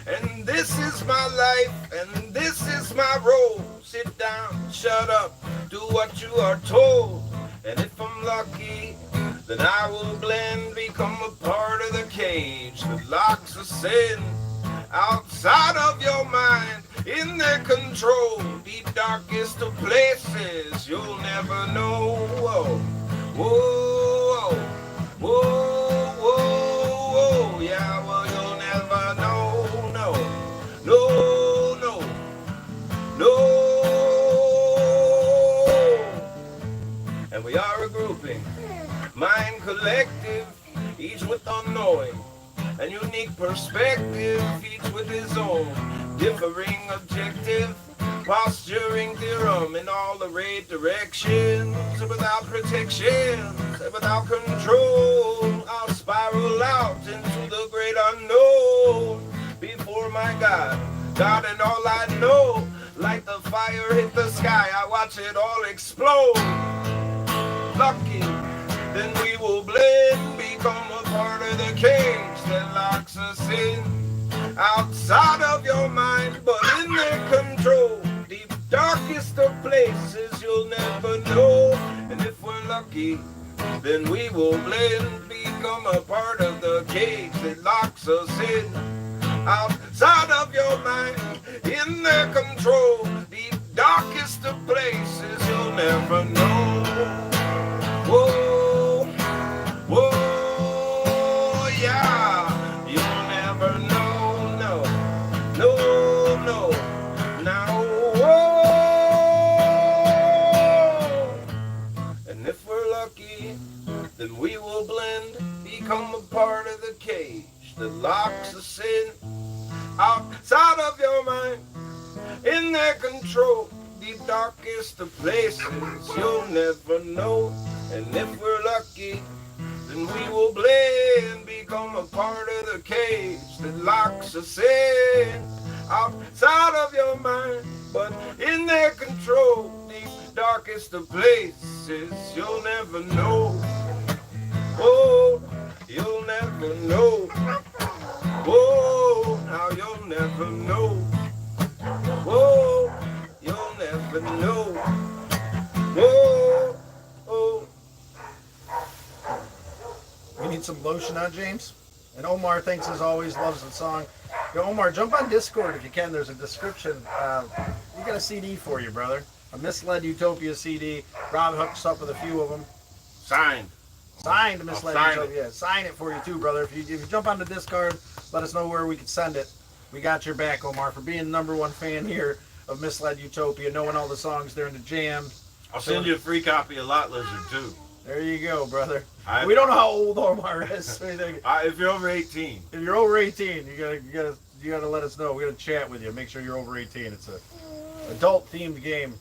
[SPEAKER 2] And this is my life, and this is my role. Sit down, shut up, do what you are told. And if I'm lucky, then I will blend, become a part of the cage that locks us in. Outside of your mind, in their control, deep darkest of places, you'll never know. Whoa, whoa, whoa, whoa, whoa, yeah, well, you'll never know, no, no, no, no. And we are a grouping, mind collective, each with unknowing and unique perspective, each with his own differing objective, posturing theorem in all arrayed directions, without protection, without control. I'll spiral out into the great unknown before my God and all I know. Like the fire hit the sky, I watch it all explode. Lucky, then we will blend, become a part of the cage that locks us in. Outside of your mind, but in their control. Deep darkest of places you'll never know. And if we're lucky, then we will blend, become a part of the cage that locks us in. Outside of your mind, in their control. Deep darkest of places you'll never know. Whoa, whoa, yeah, you'll never know, no, no, no, now, whoa. And if we're lucky, then we will blend, become a part of the cage that locks us in. Outside of your mind, in their control. Deep darkest of places you'll never know. And if we're lucky, then we will blend, become a part of the cage that locks us in. Outside of your mind, but in their control. Deep darkest of places you'll never know. Oh, you'll never know. Oh, now you'll never know. Oh, you'll never know. Oh, oh.
[SPEAKER 1] We need some lotion on James. And Omar, thanks as always, loves the song. Yo, Omar, jump on Discord if you can. There's a description. We got a CD for you, brother. A Misled Utopia CD. Rob hooked us up with a few of them.
[SPEAKER 2] Signed.
[SPEAKER 1] Signed,
[SPEAKER 2] I'll
[SPEAKER 1] Misled
[SPEAKER 2] sign
[SPEAKER 1] Utopia. Yeah, sign it for you too, brother. If you jump on the Discard, let us know where we can send it. We got your back, Omar, for being the #1 fan here of Misled Utopia, knowing all the songs during the jam.
[SPEAKER 2] I'll send you a free copy of Lot Lizard too.
[SPEAKER 1] There you go, brother. We don't know how old Omar is.
[SPEAKER 2] If you're over 18.
[SPEAKER 1] If you're over 18, you gotta let us know. We gotta chat with you. Make sure you're over 18. It's a adult themed game.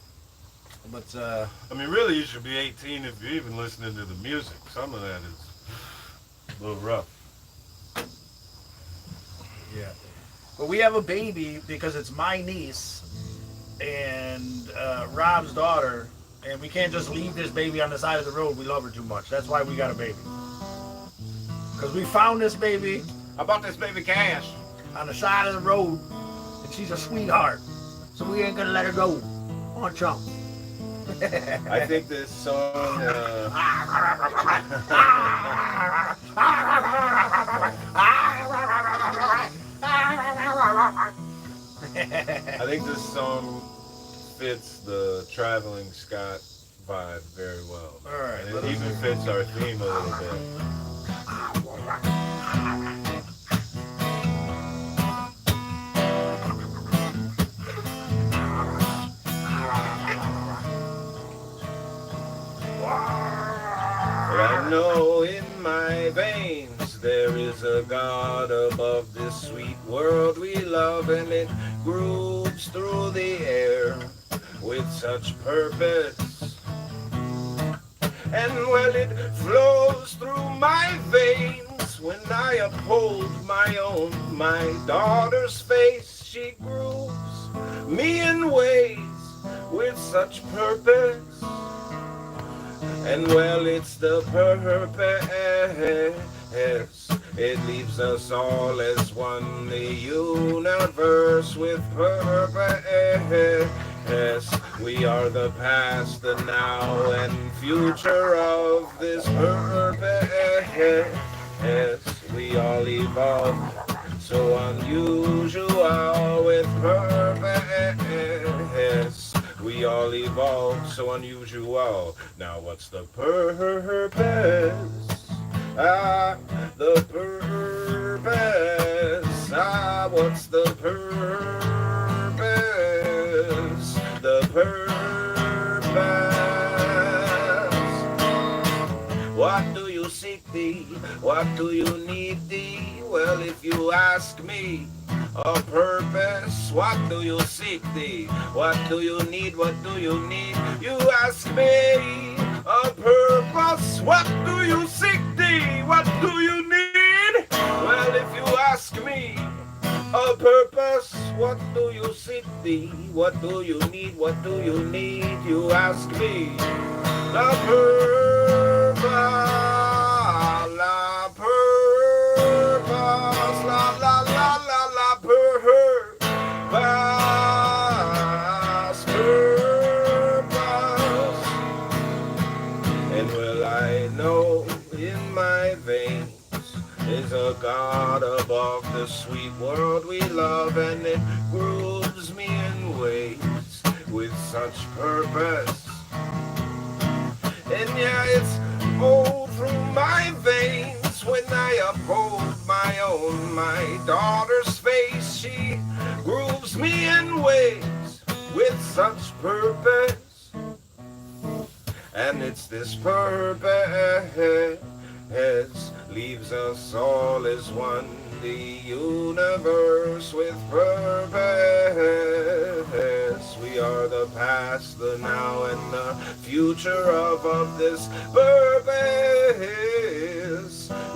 [SPEAKER 1] But
[SPEAKER 2] I mean, really, you should be 18 if you're even listening to the music. Some of that is a little rough.
[SPEAKER 1] Yeah. But we have a baby because it's my niece and Rob's daughter, and we can't just leave this baby on the side of the road. We love her too much. That's why we got a baby. Because we found this baby.
[SPEAKER 2] I bought this baby cash.
[SPEAKER 1] On the side of the road, and she's a sweetheart. So we ain't gonna let her go. On chump.
[SPEAKER 2] I think this song. I think this song fits the Traveling Scott vibe very well.
[SPEAKER 1] All right,
[SPEAKER 2] and it even fits our theme a little bit. I know in my veins there is a God above this sweet world we love, and it grooves through the air with such purpose. And well, it flows through my veins when I uphold my own, my daughter's face. She grooves me in ways with such purpose. And well, it's the purpose. It leaves us all as one, the universe with purpose. We are the past, the now, and future of this purpose. We all evolve, so unusual with purpose. We all evolve, so unusual. Now what's the purpose? The purpose. What's the purpose? The purpose. What do you seek thee? What do you need thee? Well, if you ask me, a purpose. What do you seek thee? What do you need? What do you need? You ask me a purpose. What do you seek thee? What do you need? Well, if you ask me a purpose, what do you seek thee? What do you need? What do you need? You ask me the purpose. La purpose. La la la la la purpose. And well, I know in my veins is a God above the sweet world we love, and it grooves me in ways with such purpose. And yeah, it's all through my veins when I uphold my own, my daughter's face. She grooves me in ways with such purpose. And it's this purpose leaves us all as one, the universe with purpose. We are the past, the now, and the future of this purpose.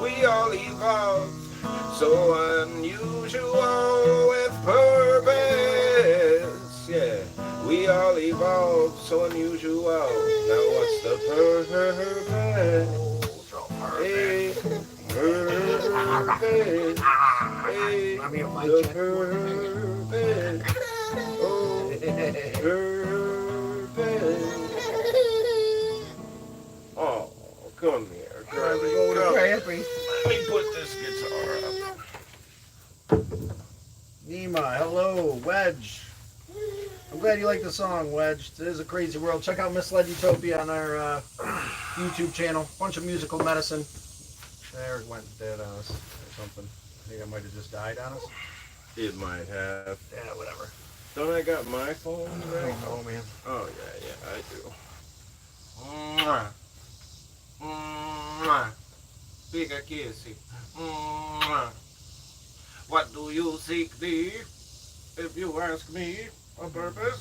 [SPEAKER 2] We all evolve, so unusual with purpose. Yeah, we all evolve, so unusual. Now what's the purpose? Hey, purpose. Hey, the purpose. Oh, purpose. Oh, come here, Charlie. Come. Let me put this guitar up.
[SPEAKER 1] Nima, hello, Wedge. I'm glad you like the song, Wedge. It is a crazy world. Check out Misled Utopia on our YouTube channel. Bunch of musical medicine. There it went dead on us or something. I think I might have just died on us.
[SPEAKER 2] It might have.
[SPEAKER 1] Yeah, whatever.
[SPEAKER 2] Don't I got my phone
[SPEAKER 1] I
[SPEAKER 2] right?
[SPEAKER 1] don't know, man.
[SPEAKER 2] Oh, yeah, I do. Mwah. Mwah. Big a kissy. Mwah. What do you seek thee? If you ask me on purpose.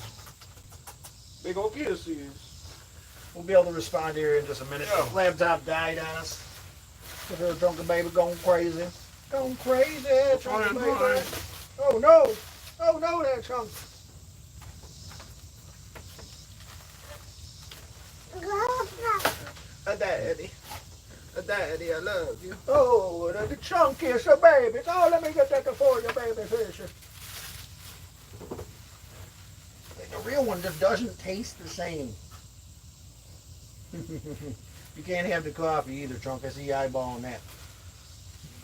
[SPEAKER 2] Big ol' kisses.
[SPEAKER 1] We'll be able to respond here in just a minute.
[SPEAKER 2] Yeah.
[SPEAKER 1] Laptop died on us. This little drunken baby going crazy. Going crazy, drunken baby.
[SPEAKER 2] Fine.
[SPEAKER 1] Oh no! Oh no, that chunk.
[SPEAKER 2] A daddy. A daddy, I love you.
[SPEAKER 1] Oh, the chunk is a baby. Oh, let me get that for you, baby fisher. The real one just doesn't taste the same. You can't have the coffee either, Trunk. I see you eyeballing that.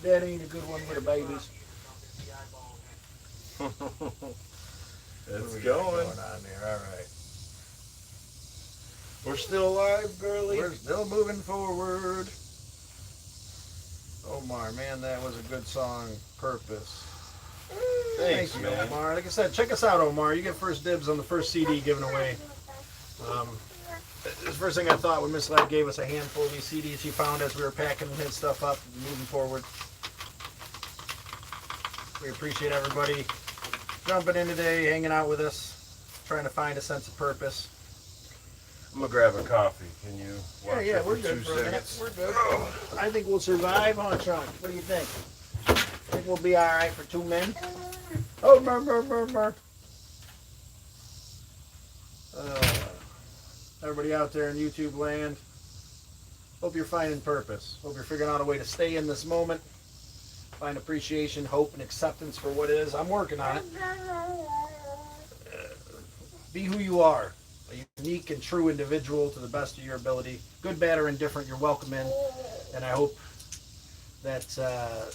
[SPEAKER 1] That ain't a good one for the babies.
[SPEAKER 2] It's
[SPEAKER 1] What do we got
[SPEAKER 2] going.
[SPEAKER 1] on there. All right.
[SPEAKER 2] We're still alive, girlie.
[SPEAKER 1] We're still moving forward. Omar, man, that was a good song. Purpose.
[SPEAKER 2] Thanks,
[SPEAKER 1] Thank you,
[SPEAKER 2] man.
[SPEAKER 1] Omar. Like I said, check us out, Omar. You get first dibs on the first CD given away. The first thing I thought when Miss Lad gave us a handful of these CDs she found as we were packing his stuff up and moving forward. We appreciate everybody jumping in today, hanging out with us, trying to find a sense of purpose.
[SPEAKER 2] I'm gonna grab a coffee. Can you watch
[SPEAKER 1] Yeah,
[SPEAKER 2] it
[SPEAKER 1] we're
[SPEAKER 2] for
[SPEAKER 1] good
[SPEAKER 2] 2
[SPEAKER 1] for a minute.
[SPEAKER 2] seconds?
[SPEAKER 1] We're good. I think we'll survive, huh, Sean? What do you think? Think we'll be all right for 2 men? Oh, murr. Everybody out there in YouTube land, hope you're finding purpose. Hope you're figuring out a way to stay in this moment, find appreciation, hope, and acceptance for what is. I'm working on it. Be who you are, a unique and true individual to the best of your ability. Good, bad, or indifferent, you're welcome in. And I hope that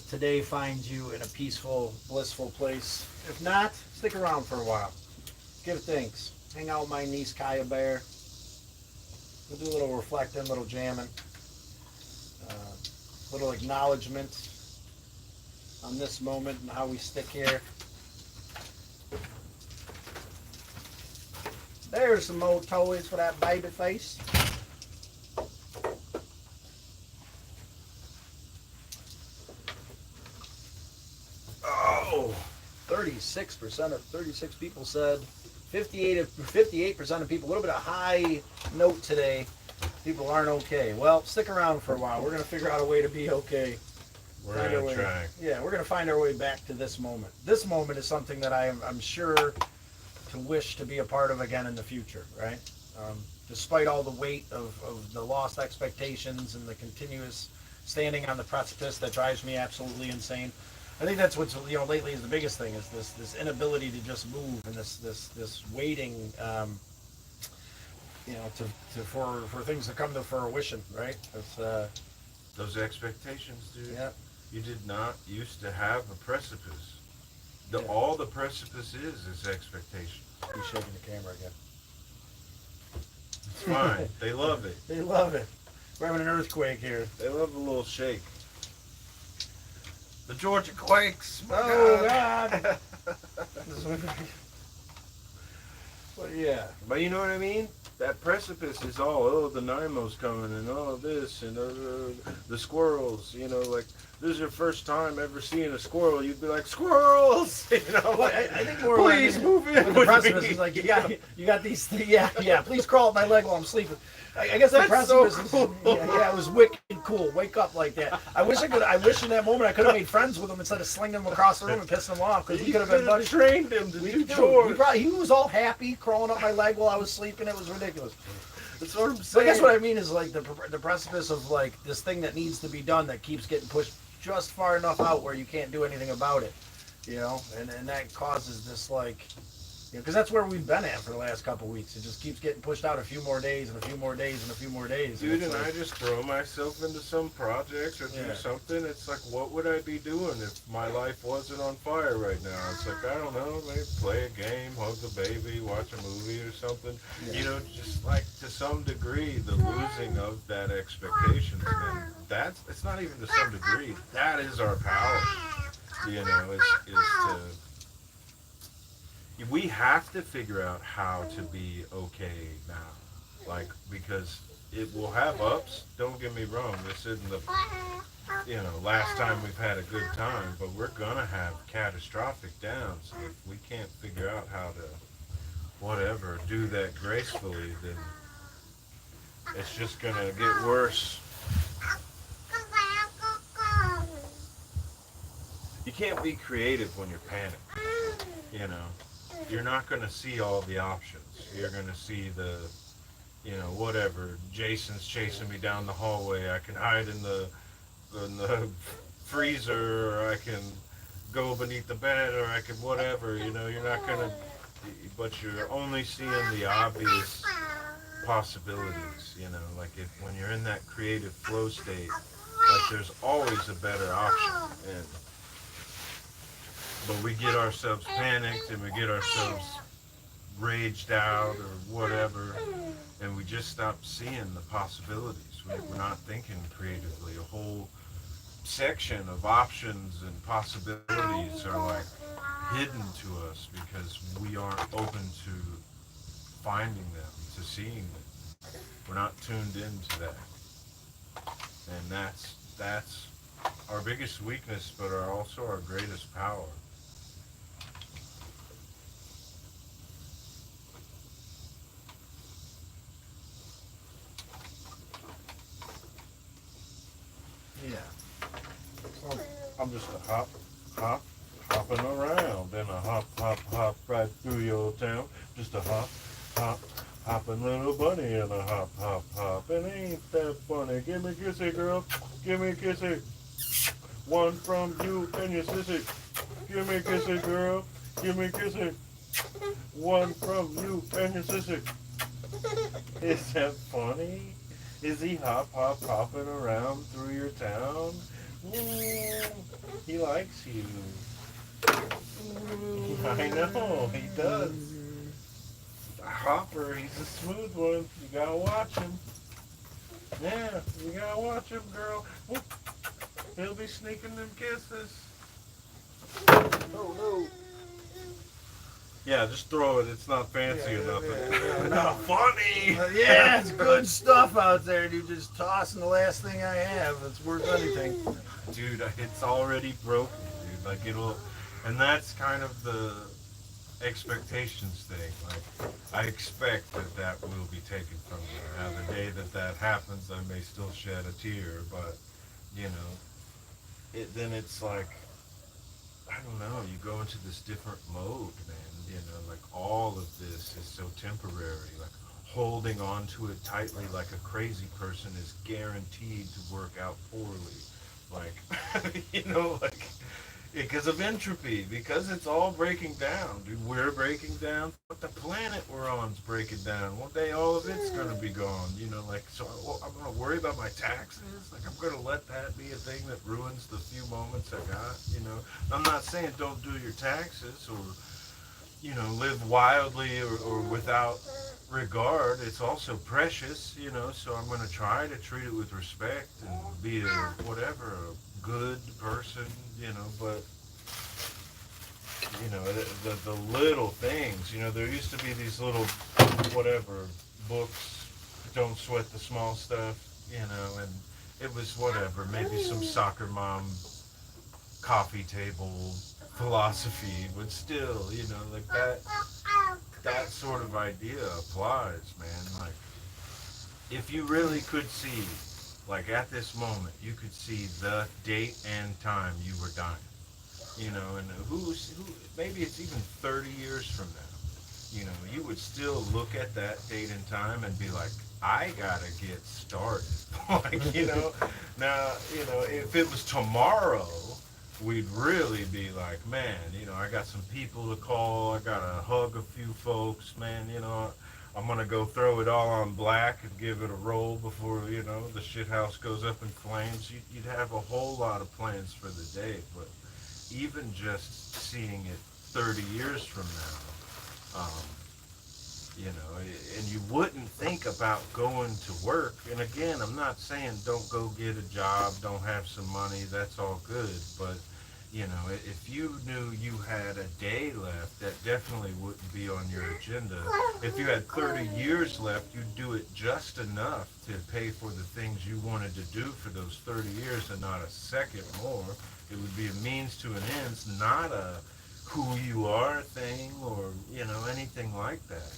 [SPEAKER 1] today finds you in a peaceful, blissful place. If not, stick around for a while. Give thanks. Hang out with my niece, Kaya Bear. We'll do a little reflecting, a little jamming, little acknowledgement on this moment and how we stick here. There's some old toys for that baby face. Oh, 36 people said 58% of people, a little bit of high note today. People aren't okay. Well, stick around for a while. We're going to figure out a way to be okay.
[SPEAKER 2] We're
[SPEAKER 1] Find our
[SPEAKER 2] gonna
[SPEAKER 1] way.
[SPEAKER 2] try.
[SPEAKER 1] Yeah, we're going to find our way back to this moment. This moment is something that I'm sure to wish to be a part of again in the future, right? Despite all the weight of the lost expectations and the continuous standing on the precipice that drives me absolutely insane. I think that's what's lately is the biggest thing is this inability to just move and this waiting for things to come to fruition, right? It's,
[SPEAKER 2] Those expectations, dude.
[SPEAKER 1] yeah.
[SPEAKER 2] You did not used to have a precipice.
[SPEAKER 1] Yeah.
[SPEAKER 2] All the precipice is expectation.
[SPEAKER 1] He's shaking the camera again.
[SPEAKER 2] It's fine. They love it.
[SPEAKER 1] They love it. We're having an earthquake here.
[SPEAKER 2] They love a little shake. The Georgia quakes. My
[SPEAKER 1] Oh
[SPEAKER 2] God.
[SPEAKER 1] God! Well, yeah.
[SPEAKER 2] But you know what I mean? That precipice is all, the Nimo's coming and all this and the squirrels, like this is your first time ever seeing a squirrel, you'd be like, squirrels!
[SPEAKER 1] Well, I think more
[SPEAKER 2] please
[SPEAKER 1] like,
[SPEAKER 2] move in
[SPEAKER 1] with the
[SPEAKER 2] with
[SPEAKER 1] precipice
[SPEAKER 2] me.
[SPEAKER 1] is like you got these please crawl up my leg while I'm sleeping. I guess that
[SPEAKER 2] That's so
[SPEAKER 1] precipice
[SPEAKER 2] cool.
[SPEAKER 1] it was wicked cool. Wake up like that. I wish in that moment I could have made friends with him instead of slinging him across the room and pissing him off because we could have been buddies.
[SPEAKER 2] trained him to do
[SPEAKER 1] Dude,
[SPEAKER 2] chores.
[SPEAKER 1] he was all happy crawling up my leg while I was sleeping. It was ridiculous.
[SPEAKER 2] That's what I'm
[SPEAKER 1] So I
[SPEAKER 2] saying.
[SPEAKER 1] guess what I mean is like the precipice of like this thing that needs to be done that keeps getting pushed just far enough out where you can't do anything about it, and that causes this like Because that's where we've been at for the last couple of weeks. It just keeps getting pushed out a few more days and a few more days and a few more days.
[SPEAKER 2] Dude, and
[SPEAKER 1] like,
[SPEAKER 2] I just throw myself into some project or do something. It's like, what would I be doing if my life wasn't on fire right now? It's like, I don't know, maybe play a game, hug the baby, watch a movie or something.
[SPEAKER 1] Yeah.
[SPEAKER 2] You know, just like to some degree, the losing of that expectations, man. It's not even to some degree. That is our power. You know, is to we have to figure out how to be okay now. Like, because it will have ups. Don't get me wrong. This isn't the, last time we've had a good time, but we're going to have catastrophic downs. If we can't figure out how to, whatever, do that gracefully, then it's just going to get worse. You can't be creative when you're panicked, you know. You're not going to see all the options. You're going to see the, whatever. Jason's chasing me down the hallway. I can hide in the freezer, or I can go beneath the bed, or I can whatever. You're not going to, but you're only seeing the obvious possibilities. Like when you're in that creative flow state, like there's always a better option. But we get ourselves panicked and we get ourselves raged out or whatever, and we just stop seeing the possibilities. We're not thinking creatively. A whole section of options and possibilities are like hidden to us because we aren't open to finding them, to seeing them. We're not tuned into that. And that's our biggest weakness, but also our greatest power.
[SPEAKER 1] Yeah.
[SPEAKER 2] I'm just a hopping around, and a hop right through your town. Just a hopping little bunny, and a hop, and ain't that funny? Give me a kissy, girl. Give me a kissy. One from you and your sissy. Give me a kissy, girl. Give me a kissy. One from you and your sissy. Is that funny? Is he hopping around through your town? He likes you. I know, he does. Hopper, he's a smooth one. You gotta watch him. Yeah, you gotta watch him, girl. He'll be sneaking them kisses.
[SPEAKER 1] Oh, no.
[SPEAKER 2] Yeah, just throw it. It's not fancy or nothing.
[SPEAKER 1] No.
[SPEAKER 2] Funny.
[SPEAKER 1] Yeah, it's good stuff out there, dude. Just tossing the last thing I have. It's worth anything.
[SPEAKER 2] Dude, it's already broken, dude. Like and that's kind of the expectations thing. Like, I expect that will be taken from me. Now, the day that happens, I may still shed a tear, but, then it's like, I don't know, you go into this different mode, man. Like all of this is so temporary. Like holding on to it tightly like a crazy person is guaranteed to work out poorly. Like, like because of entropy, because it's all breaking down. Dude, we're breaking down, but the planet we're on's breaking down. One day all of it's going to be gone. So I'm going to worry about my taxes. Like I'm going to let that be a thing that ruins the few moments I got. I'm not saying don't do your taxes or live wildly or without regard. It's also precious, so I'm going to try to treat it with respect and be a good person, but, the little things, there used to be these little, books, don't sweat the small stuff, and it was maybe some soccer mom coffee table philosophy, but still, like that sort of idea applies, man. Like, if you really could see, like at this moment, you could see the date and time you were dying, and who, maybe it's even 30 years from now, you would still look at that date and time and be like, I gotta get started. Like, now, if it was tomorrow, we'd really be like, man, I got some people to call. I got to hug a few folks, man. I'm gonna go throw it all on black and give it a roll before the shit house goes up in flames. You'd have a whole lot of plans for the day, but even just seeing it 30 years from now, and you wouldn't think about going to work. And again, I'm not saying don't go get a job, don't have some money, that's all good. But, if you knew you had a day left, that definitely wouldn't be on your agenda. If you had 30 years left, you'd do it just enough to pay for the things you wanted to do for those 30 years and not a second more. It would be a means to an end, not a who you are thing or anything like that,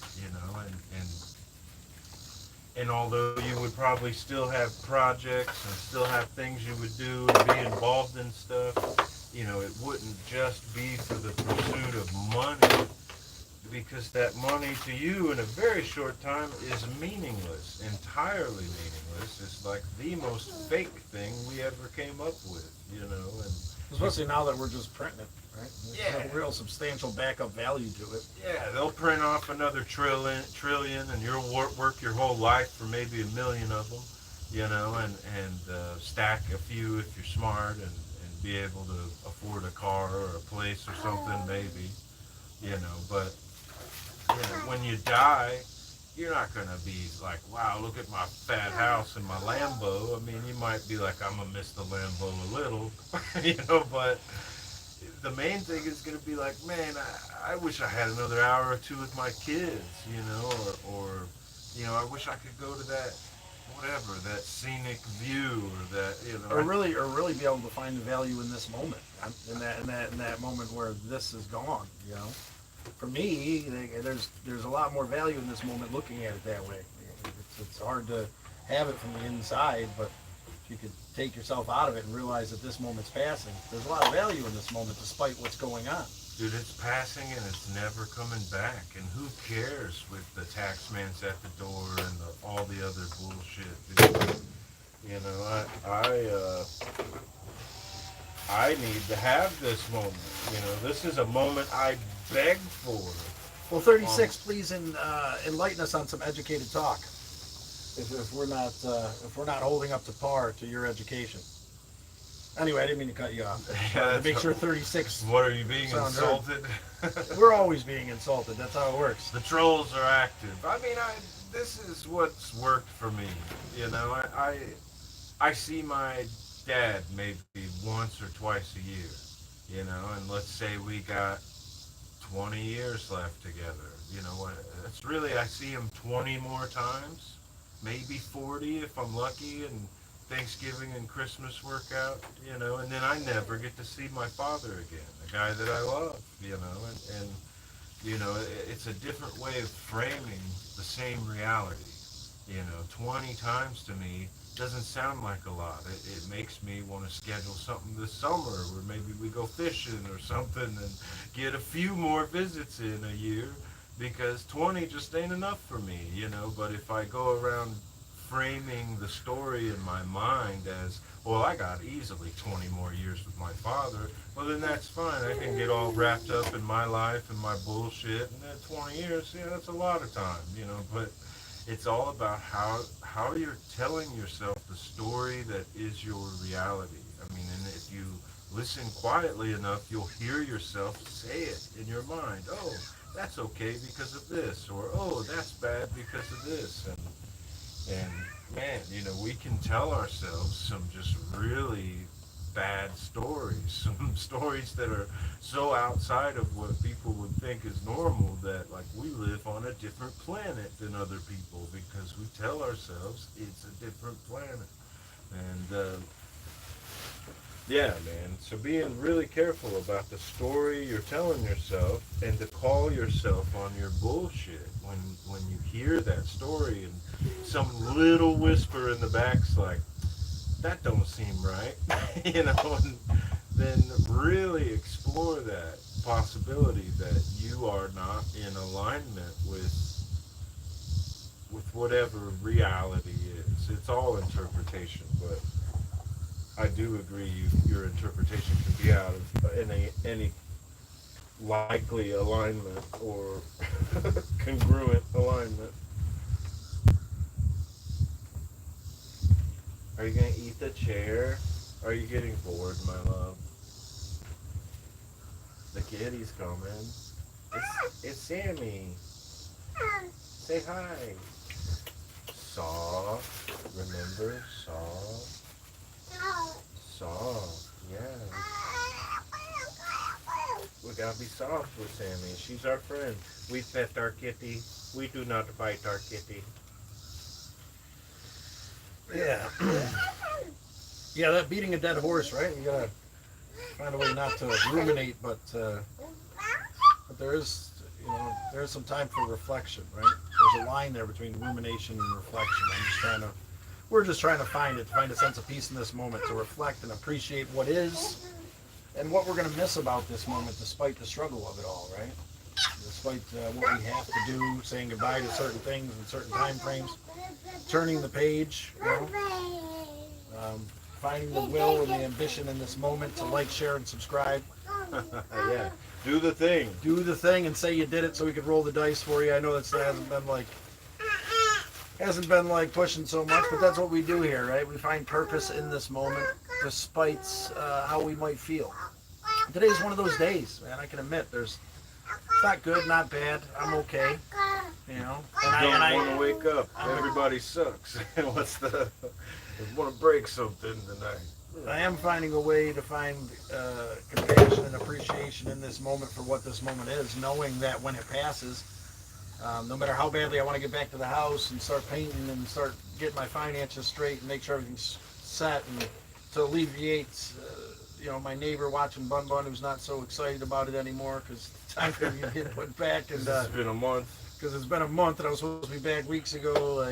[SPEAKER 2] and although you would probably still have projects and still have things you would do and be involved in stuff, it wouldn't just be for the pursuit of money, because that money to you in a very short time is meaningless, entirely meaningless. It's like the most fake thing we ever came up with, and
[SPEAKER 1] Especially now that we're just printing it, right? There's
[SPEAKER 2] yeah,
[SPEAKER 1] no real substantial backup value to it.
[SPEAKER 2] yeah, they'll print off another trillion, and you'll work your whole life for maybe a million of them, and stack a few if you're smart, and be able to afford a car or a place or something maybe, but when you die, you're not going to be like, wow, look at my fat house and my Lambo. I mean, you might be like, I'm going to miss the Lambo a little, but the main thing is going to be like, man, I wish I had another hour or two with my kids, or I wish I could go to that, whatever, that scenic view, or that,
[SPEAKER 1] Or really be able to find the value in this moment, in that moment where this is gone, For me, there's a lot more value in this moment looking at it that way. It's hard to have it from the inside, but if you could take yourself out of it and realize that this moment's passing, there's a lot of value in this moment despite what's going on.
[SPEAKER 2] Dude, it's passing and it's never coming back. And who cares with the tax man's at the door and all the other bullshit? Because, I need to have this moment. This is a moment I beg for.
[SPEAKER 1] Well, 36, please enlighten us on some educated talk. If we're not holding up to par to your education. Anyway, I didn't mean to cut you off.
[SPEAKER 2] Yeah,
[SPEAKER 1] to make sure 36.
[SPEAKER 2] What, are you being insulted?
[SPEAKER 1] We're always being insulted. That's how it works.
[SPEAKER 2] The trolls are active. I mean, this is what's worked for me. I see my dad maybe once or twice a year. And let's say we got 20 years left together. It's really, I see him 20 more times, maybe 40 if I'm lucky, and Thanksgiving and Christmas work out, and then I never get to see my father again, the guy that I love, and it's a different way of framing the same reality. 20 times to me doesn't sound like a lot. It makes me want to schedule something this summer where maybe we go fishing or something and get a few more visits in a year, because 20 just ain't enough for me, but if I go around framing the story in my mind as, well, I got easily 20 more years with my father, well, then that's fine. I can get all wrapped up in my life and my bullshit, and then 20 years, that's a lot of time, but it's all about how you're telling yourself the story that is your reality. I mean, and if you listen quietly enough, you'll hear yourself say it in your mind. Oh, that's okay because of this, or oh, that's bad because of this, and man, we can tell ourselves some just really bad stories, some stories that are so outside of what people would think is normal that, like, we live on a different planet than other people because we tell ourselves it's a different planet. And yeah, man, so being really careful about the story you're telling yourself, and to call yourself on your bullshit when you hear that story and some little whisper in the back's like, that don't seem right, and then really explore that possibility that you are not in alignment with whatever reality is. It's all interpretation, but I do agree. Your interpretation can be out of any likely alignment or congruent alignment. Are you gonna eat the chair? Are you getting bored, my love? The kitty's coming. It's Sammy. Say hi. Soft. Remember? Soft. Soft. Yeah. We gotta be soft with Sammy. She's our friend. We pet our kitty. We do not bite our kitty.
[SPEAKER 1] Yeah. Yeah, that beating a dead horse, right? You gotta find a way not to ruminate, but there is, there is some time for reflection, right? There's a line there between rumination and reflection. We're just trying to find it, to find a sense of peace in this moment, to reflect and appreciate what is and what we're going to miss about this moment, despite the struggle of it all, right? Despite what we have to do, saying goodbye to certain things in certain time frames, turning the page, finding the will and the ambition in this moment to like, share, and subscribe.
[SPEAKER 2] Yeah. Do the thing.
[SPEAKER 1] Do the thing and say you did it so we could roll the dice for you. I know that hasn't been like pushing so much, but that's what we do here, right? We find purpose in this moment despite how we might feel. Today's one of those days, man. I can admit it's not good, not bad. I'm okay, you know.
[SPEAKER 2] And I don't want to wake up. Everybody sucks. I want to break something tonight.
[SPEAKER 1] I am finding a way to find compassion and appreciation in this moment for what this moment is, knowing that when it passes, no matter how badly I want to get back to the house and start painting and start getting my finances straight and make sure everything's set, and to alleviate, my neighbor watching Bun Bun, who's not so excited about it anymore because time can get put back. And
[SPEAKER 2] it's been a month.
[SPEAKER 1] Because it's been a month and I was supposed to be back weeks ago.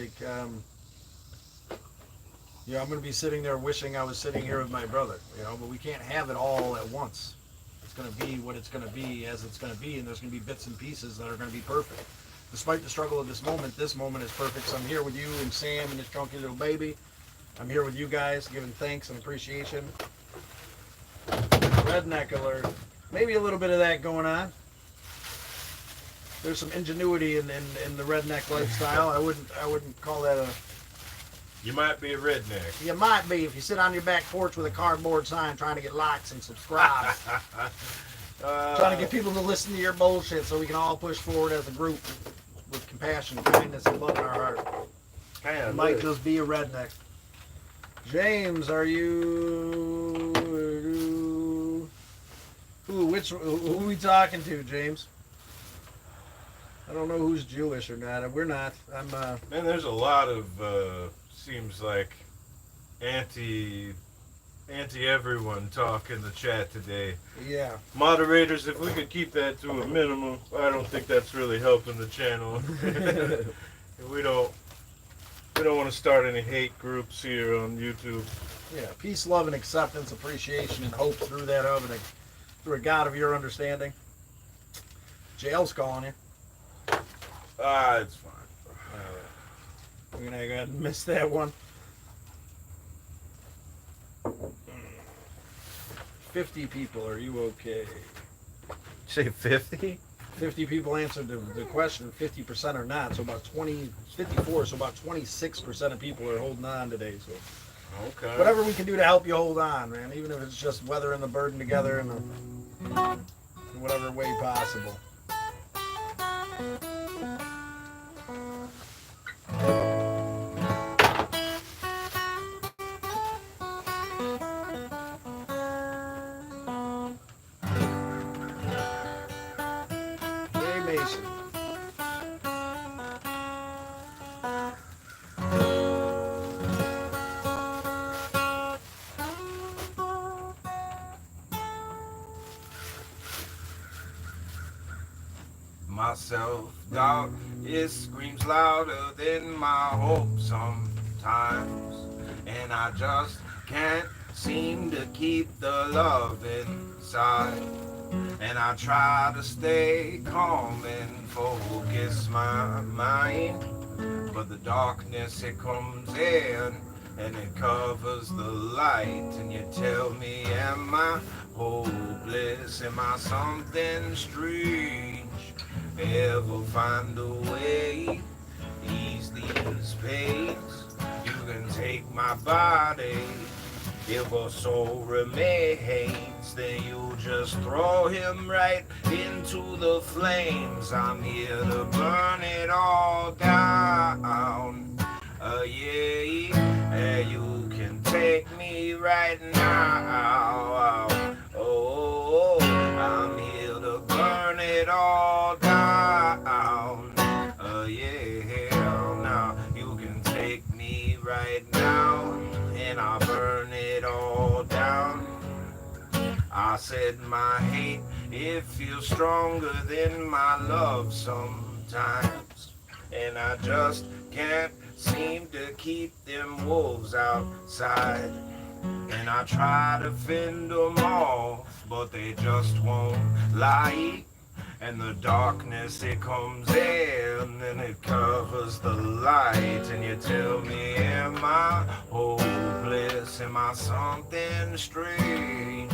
[SPEAKER 1] I'm going to be sitting there wishing I was sitting here with my brother, but we can't have it all at once. It's going to be what it's going to be as it's going to be, and there's going to be bits and pieces that are going to be perfect. Despite the struggle of this moment is perfect. So I'm here with you and Sam and this chunky little baby. I'm here with you guys, giving thanks and appreciation. Redneck alert. Maybe a little bit of that going on. There's some ingenuity in the redneck lifestyle. I wouldn't call that a...
[SPEAKER 2] You might be a redneck.
[SPEAKER 1] You might be if you sit on your back porch with a cardboard sign trying to get likes and subscribes. Trying to get people to listen to your bullshit so we can all push forward as a group with compassion, kindness, and love in our heart. You might just be a redneck. James, are you... who are we talking to, James? I don't know who's Jewish or not. We're not.
[SPEAKER 2] Man, there's a lot of seems like anti everyone talk in the chat today.
[SPEAKER 1] Yeah.
[SPEAKER 2] Moderators, if we could keep that to a minimum, I don't think that's really helping the channel. we don't want to start any hate groups here on YouTube.
[SPEAKER 1] Yeah, peace, love, and acceptance, appreciation, and hope through that of it, through a God of your understanding. Jail's calling you.
[SPEAKER 2] It's fine.
[SPEAKER 1] All right. We're gonna go ahead and miss that one. 50 people, are you okay?
[SPEAKER 2] Say 50?
[SPEAKER 1] 50 people answered the question, 50% are not, so about 54, so about 26% of people are holding on today. So
[SPEAKER 2] okay.
[SPEAKER 1] Whatever we can do to help you hold on, man, even if it's just weathering the burden together in whatever way possible.
[SPEAKER 2] My self-doubt, it screams louder than my hope sometimes. And I just can't seem to keep the love inside. And I try to stay calm and focus my mind. But the darkness, it comes in and it covers the light. And you tell me, am I hopeless? Am I something strange? Ever find a way? Ease these pains. You can take my body. If a soul remains, then you just throw him right into the flames. I'm here to burn it all down. Yeah, and you can take me right now. Oh, I'm here to burn it all down. Yeah, now you can take me right now, and I'll burn it all down. I said my hate, it feels stronger than my love sometimes. And I just can't seem to keep them wolves outside. And I try to fend them off, but they just won't lie. And the darkness, it comes in and it covers the light. And you tell me, am I hopeless? Am I something strange?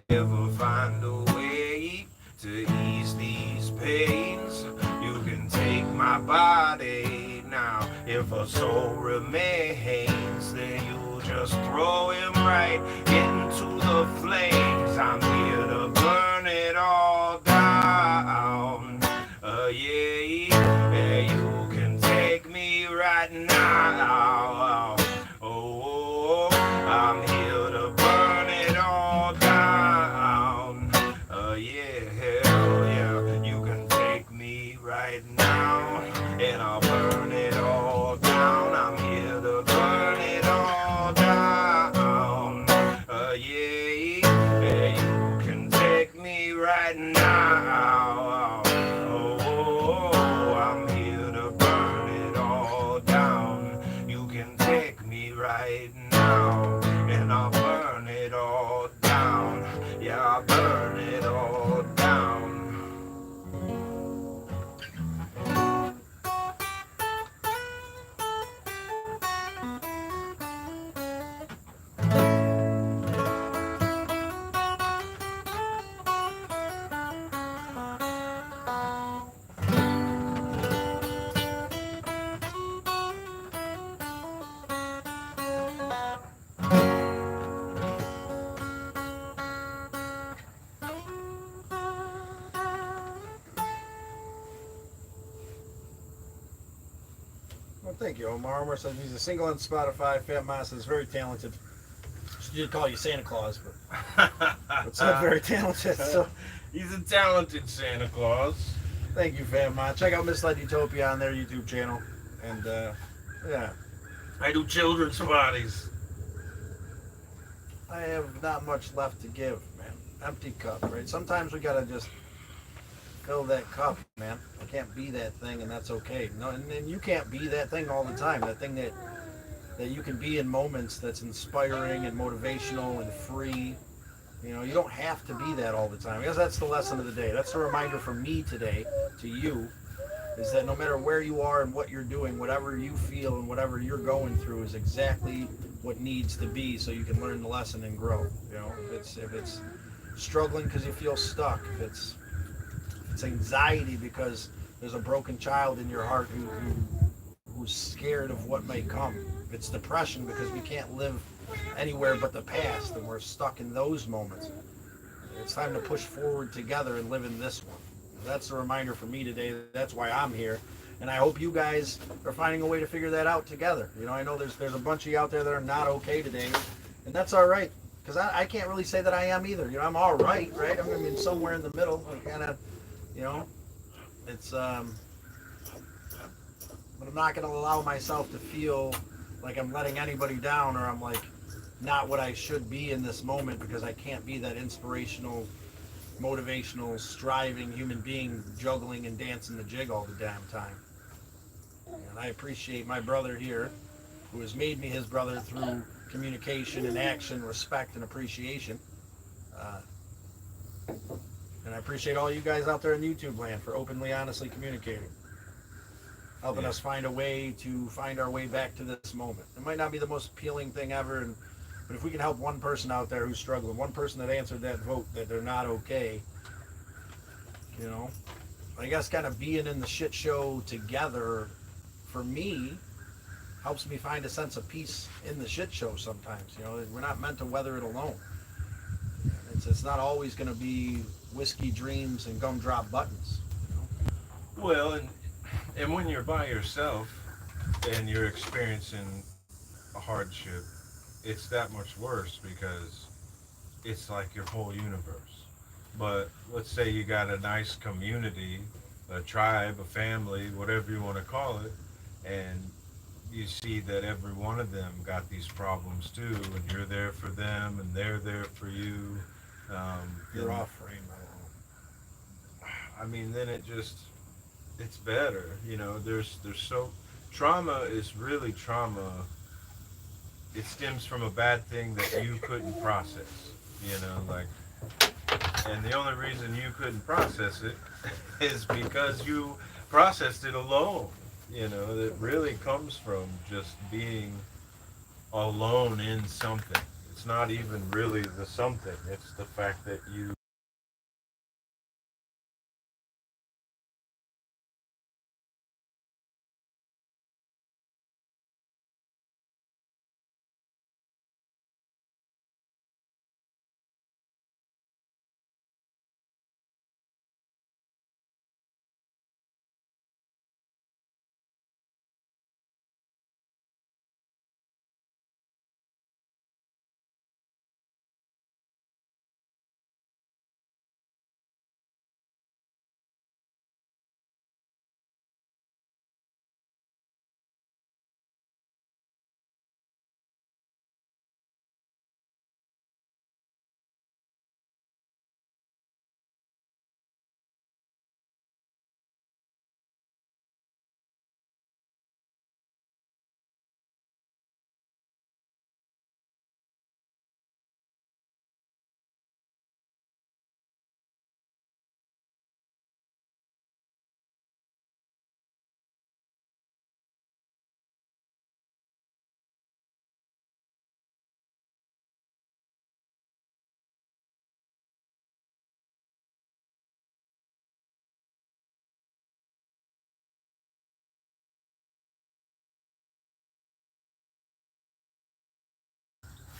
[SPEAKER 2] Ever find a way to ease these pains? You can take my body now. If a soul remains, then you just throw him right into the flames. I'm here to burn it all down. Yeah, you can take me right now. Oh, I'm here to burn it all down. Yeah, you can take me right now, and I'll burn it all down. I'm here to burn it all down. Yeah, you can take me right now. Oh, I'm here to burn it all down. You can take me right now, and I'll burn it all down. Yeah, I'll burn it all down.
[SPEAKER 1] Well, thank you, Omar. Omar says he's a single on Spotify. Fat Moss is very talented. She did call you Santa Claus, but it's not very talented. So
[SPEAKER 2] He's a talented Santa Claus.
[SPEAKER 1] thank you, Fat Moss. Check out Misled Utopia on their YouTube channel. And yeah,
[SPEAKER 2] I do children's parties.
[SPEAKER 1] I have not much left to give, man. Empty cup, right? Sometimes we gotta just fill that cup, man. I can't be that thing, and that's okay. No, and you can't be that thing all the time. That thing that you can be in moments that's inspiring and motivational and free. You know, you don't have to be that all the time. I guess that's the lesson of the day. That's the reminder for me today to you, is that no matter where you are and what you're doing, whatever you feel and whatever you're going through is exactly what needs to be, so you can learn the lesson and grow. You know, if it's struggling because you feel stuck, if it's anxiety because there's a broken child in your heart who's scared of what may come. If it's depression because we can't live anywhere but the past and we're stuck in those moments. It's time to push forward together and live in this one. That's a reminder for me today. That's why I'm here. And I hope you guys are finding a way to figure that out together. You know, I know there's a bunch of you out there that are not okay today, and that's all right. Because I can't really say that I am either. You know, I'm all right? I'm going to be somewhere in the middle. I'm kind of, you know, it's, but I'm not going to allow myself to feel like I'm letting anybody down, or I'm like not what I should be in this moment, because I can't be that inspirational, motivational, striving human being juggling and dancing the jig all the damn time. And I appreciate my brother here, who has made me his brother through communication and action, respect and appreciation. And I appreciate all you guys out there in YouTube land for openly, honestly communicating. helping
[SPEAKER 2] Yeah.
[SPEAKER 1] us find a way to find our way back to this moment. It might not be the most appealing thing ever, but if we can help one person out there who's struggling, one person that answered that vote that they're not okay, you know, I guess kind of being in the shit show together, for me, helps me find a sense of peace in the shit show sometimes. You know, we're not meant to weather it alone. It's not always going to be whiskey dreams and gumdrop buttons. You know?
[SPEAKER 2] Well, and when you're by yourself and you're experiencing a hardship, it's that much worse because it's like your whole universe. But let's say you got a nice community, a tribe, a family, whatever you want to call it, and you see that every one of them got these problems too, and you're there for them, and they're there for you.
[SPEAKER 1] You're
[SPEAKER 2] Then,
[SPEAKER 1] off frame. I don't know.
[SPEAKER 2] I mean, then it's better. You know, there's so trauma is really trauma. It stems from a bad thing that you couldn't process. You know, like, and the only reason you couldn't process it is because you processed it alone. You know, it really comes from just being alone in something. It's not even really the something. It's the fact that you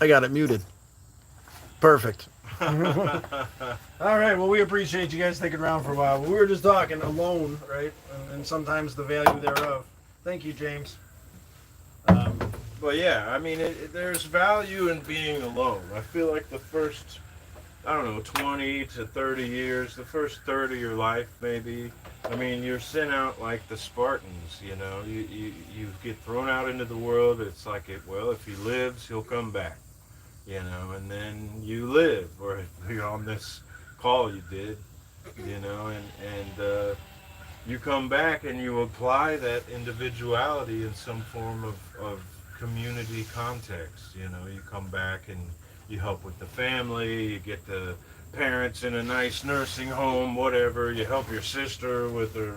[SPEAKER 1] I got it muted. Perfect. All right. Well, we appreciate you guys sticking around for a while. We were just talking alone, right? And sometimes the value thereof. Thank you, James. Um,
[SPEAKER 2] But yeah, I mean, there's value in being alone. I feel like the first, I don't know, 20 to 30 years, the first third of your life, maybe. I mean, you're sent out like the Spartans, you know. You get thrown out into the world. It's like, well, if he lives, he'll come back, you know, and then you live, or if you're on this call you did, you know, and you come back and you apply that individuality in some form of community context. You know, you come back and you help with the family, you get the parents in a nice nursing home, whatever, you help your sister with her,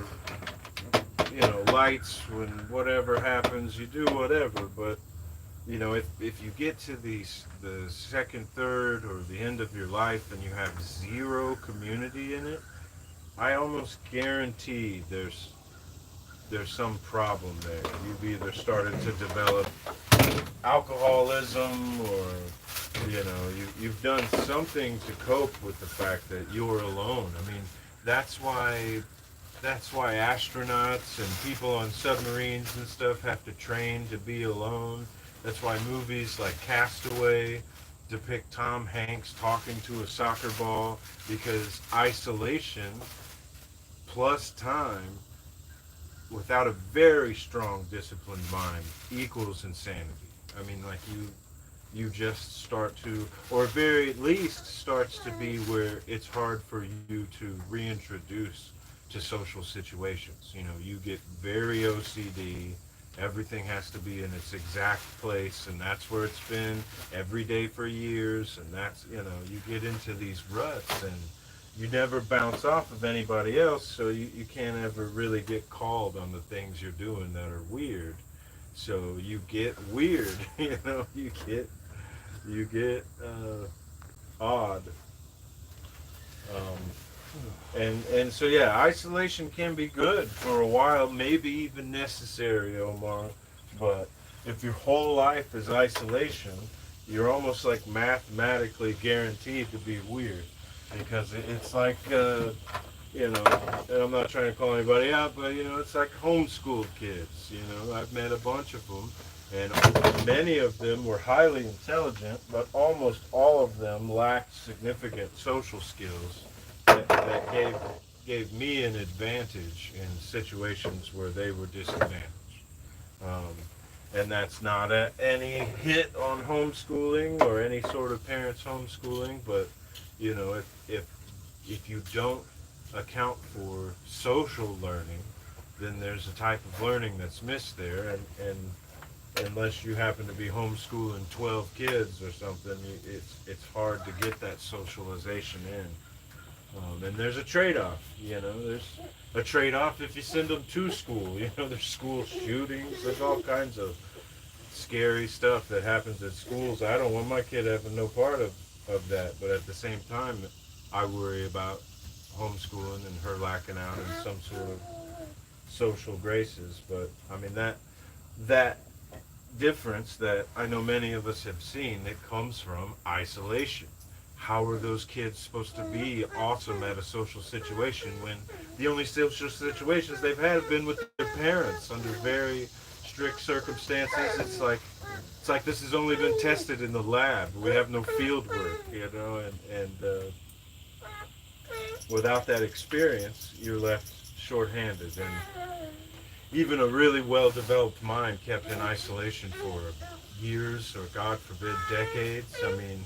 [SPEAKER 2] you know, lights when whatever happens, you do whatever. But you know, if you get to the second, third, or the end of your life and you have zero community in it, I almost guarantee there's some problem there. You've either started to develop alcoholism, or you know, you've done something to cope with the fact that you're alone. I mean, that's why that's why astronauts and people on submarines and stuff have to train to be alone. That's why movies like Castaway depict Tom Hanks talking to a soccer ball, because isolation plus time without a very strong disciplined mind equals insanity. I mean, like you just start to, or very at least starts to be where it's hard for you to reintroduce to social situations. You know, you get very OCD. Everything has to be in its exact place, and that's where it's been every day for years. And that's, you know, you get into these ruts, and you never bounce off of anybody else, so you can't ever really get called on the things you're doing that are weird. So you get weird, you get odd. And so yeah, isolation can be good for a while, maybe even necessary, Omar. But if your whole life is isolation, you're almost like mathematically guaranteed to be weird, because it's like and I'm not trying to call anybody out, but it's like homeschooled kids. I've met a bunch of them, and many of them were highly intelligent, but almost all of them lacked significant social skills that gave me an advantage in situations where they were disadvantaged. Um, and that's not any hit on homeschooling or any sort of parents homeschooling, but if you don't account for social learning, then there's a type of learning that's missed there, and unless you happen to be homeschooling 12 kids or something, it's hard to get that socialization in. And there's a trade-off. There's a trade-off if you send them to school. There's school shootings. There's all kinds of scary stuff that happens at schools. I don't want my kid having no part of that. But at the same time, I worry about homeschooling and her lacking out in some sort of social graces. But I mean that difference that I know many of us have seen, that comes from isolation. How are those kids supposed to be awesome at a social situation when the only social situations they've had have been with their parents under very strict circumstances? It's like this has only been tested in the lab. We have no field work, and without that experience, you're left shorthanded. And even a really well-developed mind kept in isolation for years, or God forbid, decades. I mean,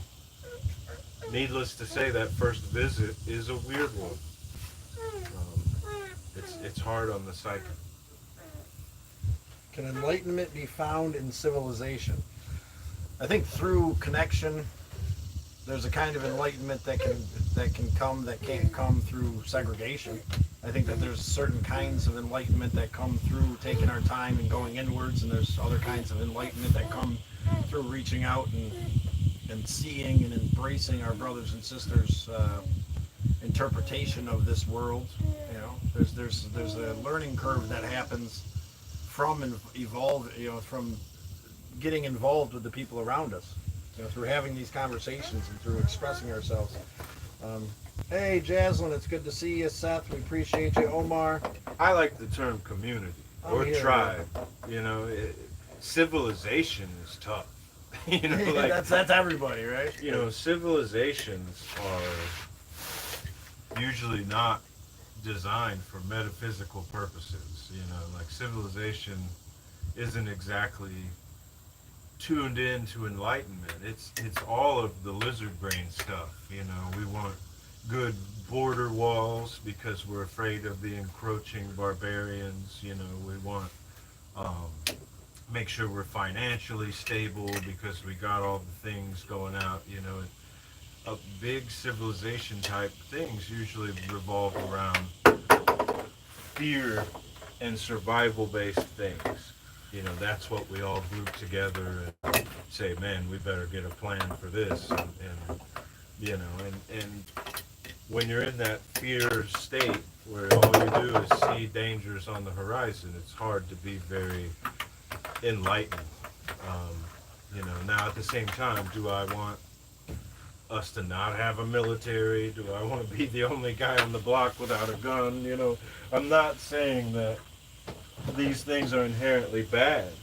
[SPEAKER 2] needless to say, that first visit is a weird one. It's hard on the psyche.
[SPEAKER 1] Can enlightenment be found in civilization? I think through connection, there's a kind of enlightenment that can't come through segregation. I think that there's certain kinds of enlightenment that come through taking our time and going inwards, and there's other kinds of enlightenment that come through reaching out and seeing and embracing our brothers and sisters' interpretation of this world. There's a learning curve that happens from from getting involved with the people around us, through having these conversations and through expressing ourselves. Hey, Jaslyn, it's good to see you. Seth, we appreciate you. Omar.
[SPEAKER 2] I like the term community or tribe. Civilization is tough.
[SPEAKER 1] That's everybody, right?
[SPEAKER 2] Civilizations are usually not designed for metaphysical purposes. Like civilization isn't exactly tuned in to enlightenment. It's all of the lizard brain stuff. We want good border walls because we're afraid of the encroaching barbarians. We want make sure we're financially stable because we got all the things going out. Big civilization type things usually revolve around fear and survival based things. That's what we all group together and say, man, we better get a plan for this. And when you're in that fear state where all you do is see dangers on the horizon, it's hard to be very enlightened. Now at the same time, do I want us to not have a military? Do I want to be the only guy on the block without a gun? I'm not saying that these things are inherently bad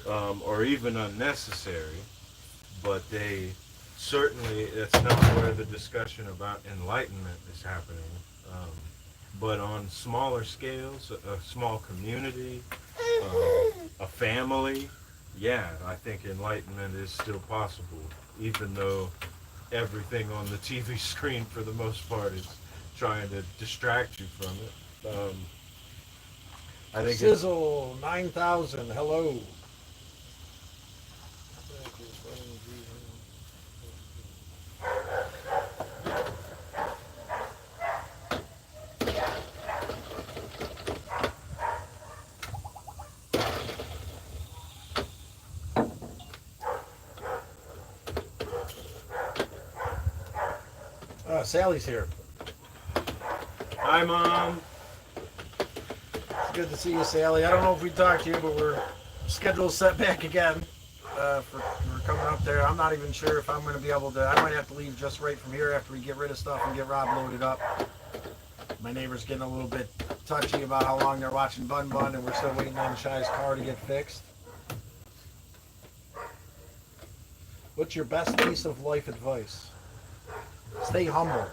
[SPEAKER 2] or even unnecessary, but they certainly, that's not where the discussion about enlightenment is happening. But on smaller scales, a small community, a family, yeah, I think enlightenment is still possible, even though everything on the TV screen for the most part is trying to distract you from it. I think
[SPEAKER 1] Sizzle 9000. Hello. Sally's here.
[SPEAKER 2] Hi, Mom.
[SPEAKER 1] It's good to see you, Sally. I don't know if we talked to you, but we're scheduled set back again for coming up there. I'm not even sure if I'm going to be able to. I might have to leave just right from here after we get rid of stuff and get Rob loaded up. My neighbor's getting a little bit touchy about how long they're watching Bun Bun, and we're still waiting on Shy's car to get fixed. What's your best piece of life advice? Stay humble.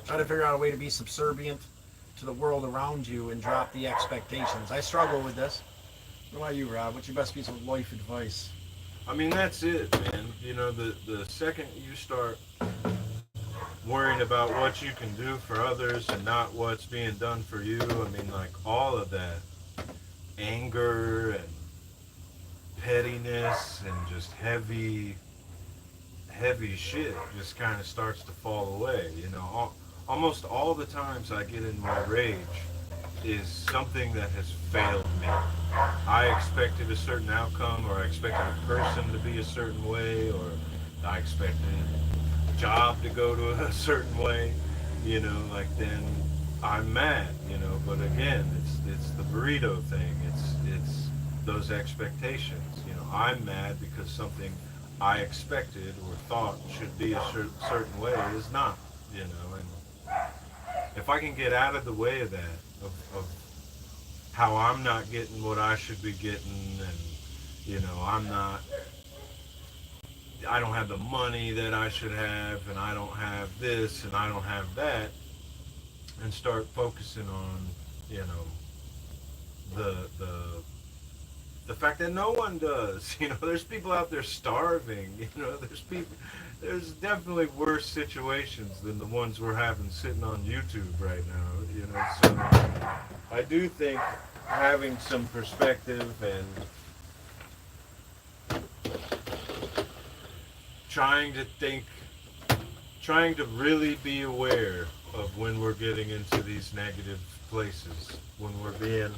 [SPEAKER 1] Try to figure out a way to be subservient to the world around you and drop the expectations. I struggle with this. What about you, Rob? What's your best piece of life advice?
[SPEAKER 2] I mean, that's it, man. You know, the second you start worrying about what you can do for others and not what's being done for you, I mean, like, all of that anger and pettiness and just heavy shit just kind of starts to fall away. You know, almost all the times I get in my rage is something that has failed me. I expected a certain outcome, or I expected a person to be a certain way, or I expected a job to go to a certain way, you know, like, then I'm mad, you know. But again, it's the burrito thing. It's those expectations. You know, I'm mad because something I expected or thought should be a certain way is not, you know. And if I can get out of the way of that, of how I'm not getting what I should be getting, and, you know, I don't have the money that I should have, and I don't have this, and I don't have that, and start focusing on, you know, the fact that no one does. You know, there's people out there starving. You know, there's definitely worse situations than the ones we're having sitting on YouTube right now. You know, so I do think having some perspective and trying to really be aware of when we're getting into these negative places, when we're being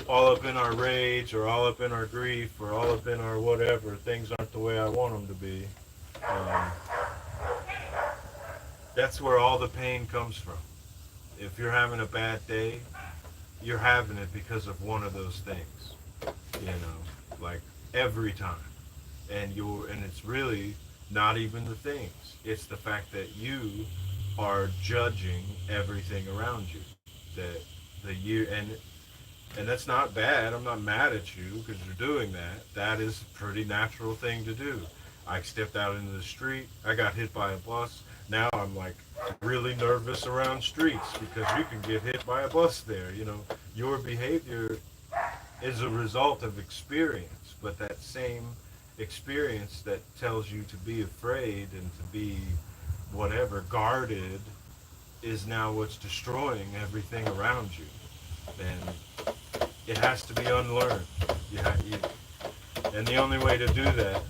[SPEAKER 2] all up in our rage, or all up in our grief, or all up in our whatever, things aren't the way I want them to be. That's where all the pain comes from. If you're having a bad day, you're having it because of one of those things, you know, like, every time. And it's really not even the things. It's the fact that you are judging everything around you. And that's not bad. I'm not mad at you because you're doing that. That is a pretty natural thing to do. I stepped out into the street. I got hit by a bus. Now I'm, like, really nervous around streets because you can get hit by a bus there. You know, your behavior is a result of experience, but that same experience that tells you to be afraid and to be whatever, guarded, is now what's destroying everything around you. And it has to be unlearned. And the only way to do that,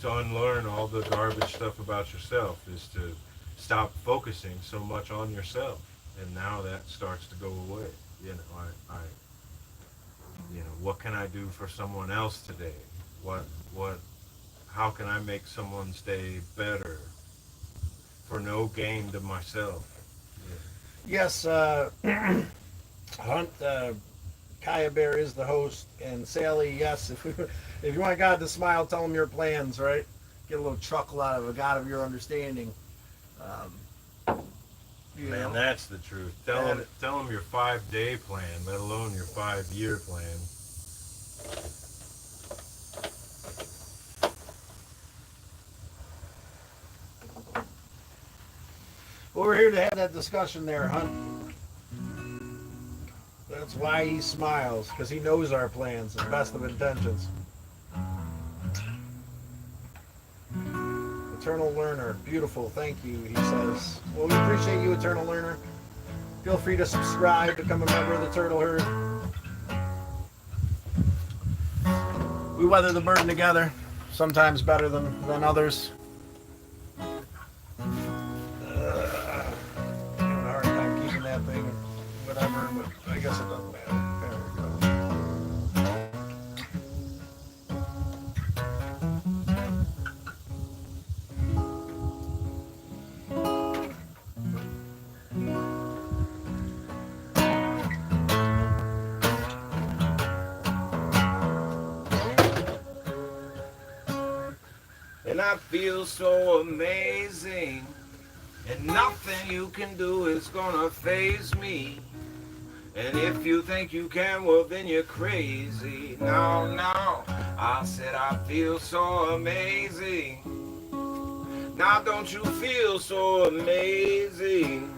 [SPEAKER 2] to unlearn all the garbage stuff about yourself, is to stop focusing so much on yourself. And now that starts to go away. You know, you know, what can I do for someone else today? How can I make someone's day better for no gain to myself? Yeah.
[SPEAKER 1] Yes, Hunt, Kaya Bear is the host, and Sally, yes, if you want God to smile, tell him your plans, right? Get a little chuckle out of a God of your understanding.
[SPEAKER 2] Man, that's the truth. Tell them your 5-day plan, let alone your 5-year plan.
[SPEAKER 1] Well, we're here to have that discussion there, Hunt. That's why he smiles, because he knows our plans and best of intentions. Eternal Learner, beautiful, thank you, he says. Well, we appreciate you, Eternal Learner. Feel free to subscribe, become a member of the Turtle Herd. We weather the burden together, sometimes better than others. Having a hard time keeping that thing, whatever, but I guess it doesn't matter. There we go.
[SPEAKER 3] I feel so amazing. And nothing you can do is gonna faze me. And if you think you can, well then you're crazy. No, no, I said I feel so amazing. Now don't you feel so amazing?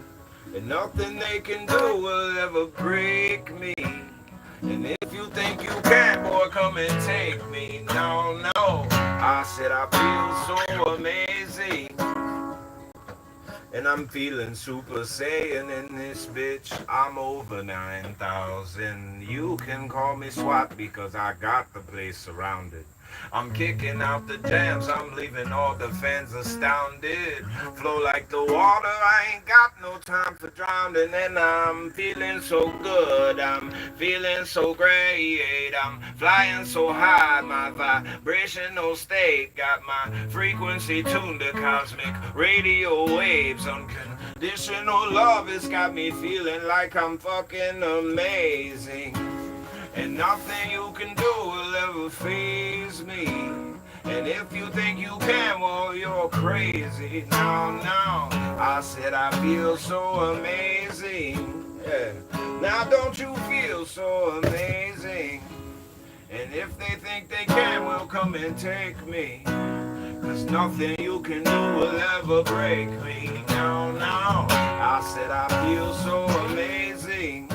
[SPEAKER 3] And nothing they can do will ever break me. And if you think you can, boy, come and take me. No, no, I said I feel so amazing. And I'm feeling super saiyan in this bitch. I'm over 9,000. You can call me SWAT because I got the place surrounded. I'm kicking out the jams, I'm leaving all the fans astounded. Flow like the water, I ain't got no time for drowning. And I'm feeling so good, I'm feeling so great. I'm flying so high, my vibrational state got my frequency tuned to cosmic radio waves. Unconditional love has got me feeling like I'm fucking amazing. And nothing you can do will ever faze me. And if you think you can, well, you're crazy. No, no, I said I feel so amazing. Yeah. Now don't you feel so amazing? And if they think they can, well, come and take me. Cause nothing you can do will ever break me. No, no, I said I feel so amazing.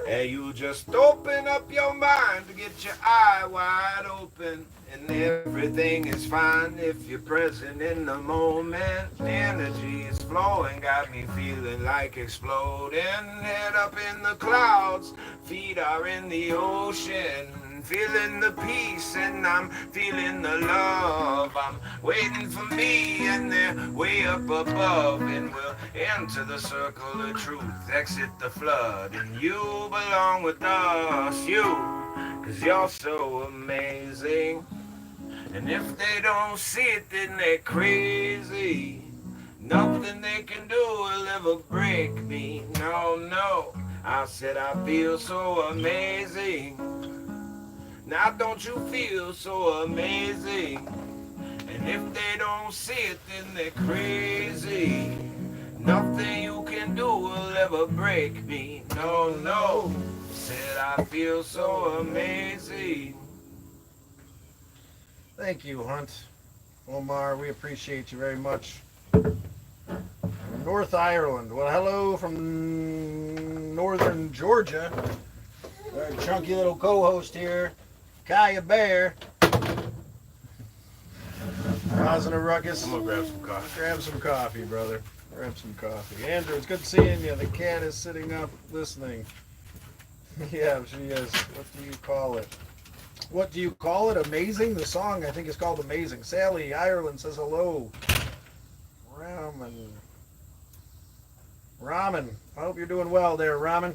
[SPEAKER 3] And you just open up your mind to get your eye wide open. And everything is fine if you're present in the moment. Energy is flowing, got me feeling like exploding. Head up in the clouds, feet are in the ocean. Feeling the peace and I'm feeling the love. I'm waiting for me and they're way up above. And we'll enter the circle of truth, exit the flood. And you belong with us, you, cause you're so amazing. And if they don't see it, then they're crazy. Nothing they can do will ever break me. No, no, I said I feel so amazing. Now don't you feel so amazing? And if they don't see it, then they're crazy. Nothing you can do will ever break me. No, no, said I feel so amazing.
[SPEAKER 1] Thank you, Hunt. Omar, we appreciate you very much. North Ireland. Well, hello from northern Georgia. Our chunky little co-host here, Kaya Bear. Causing a ruckus.
[SPEAKER 2] I'm gonna grab some coffee.
[SPEAKER 1] Grab some coffee, brother. Grab some coffee. Andrew, it's good seeing you. The cat is sitting up listening. Yeah, she is. What do you call it? What do you call it? Amazing? The song, I think, is called Amazing. Sally, Ireland, says hello. Ramen. I hope you're doing well there, Ramen.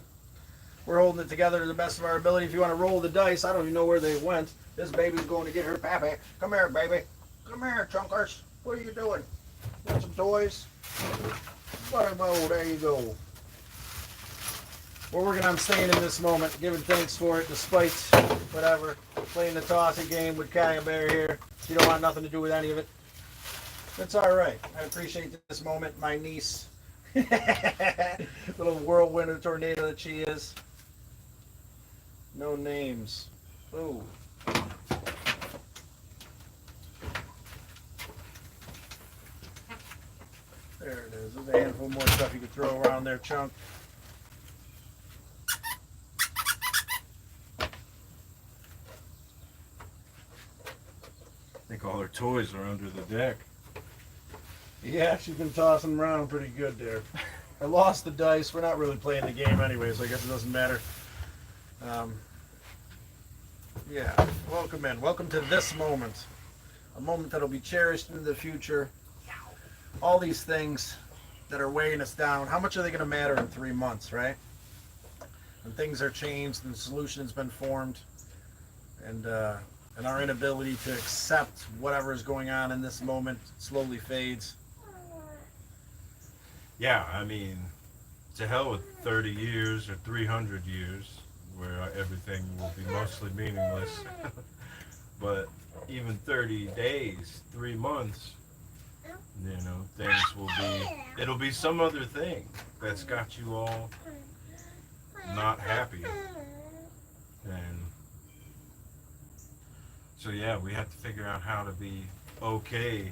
[SPEAKER 1] We're holding it together to the best of our ability. If you want to roll the dice, I don't even know where they went. This baby's going to get her pappy. Come here, baby. Come here, chunkers. What are you doing? Want some toys? Butterball, there you go. We're working on staying in this moment, giving thanks for it, despite whatever. Playing the tossing game with Kaya Bear here. She don't want nothing to do with any of it. That's all right. I appreciate this moment. My niece, little whirlwind and tornado that she is. No names. Oh. There it is. There's a handful more stuff you could throw around there, Chunk.
[SPEAKER 2] I think all her toys are under the deck.
[SPEAKER 1] Yeah, she's been tossing them around pretty good there. I lost the dice. We're not really playing the game anyway, so I guess it doesn't matter. Yeah, welcome in. Welcome to this moment. A moment that'll be cherished into the future. All these things that are weighing us down, how much are they going to matter in 3 months, right? When things are changed and the solution has been formed, and our inability to accept whatever is going on in this moment slowly fades.
[SPEAKER 2] Yeah, I mean, to hell with 30 years or 300 years where everything will be mostly meaningless. But even 30 days, 3 months, things will be, it'll be some other thing that's got you all not happy. And so yeah, we have to figure out how to be okay,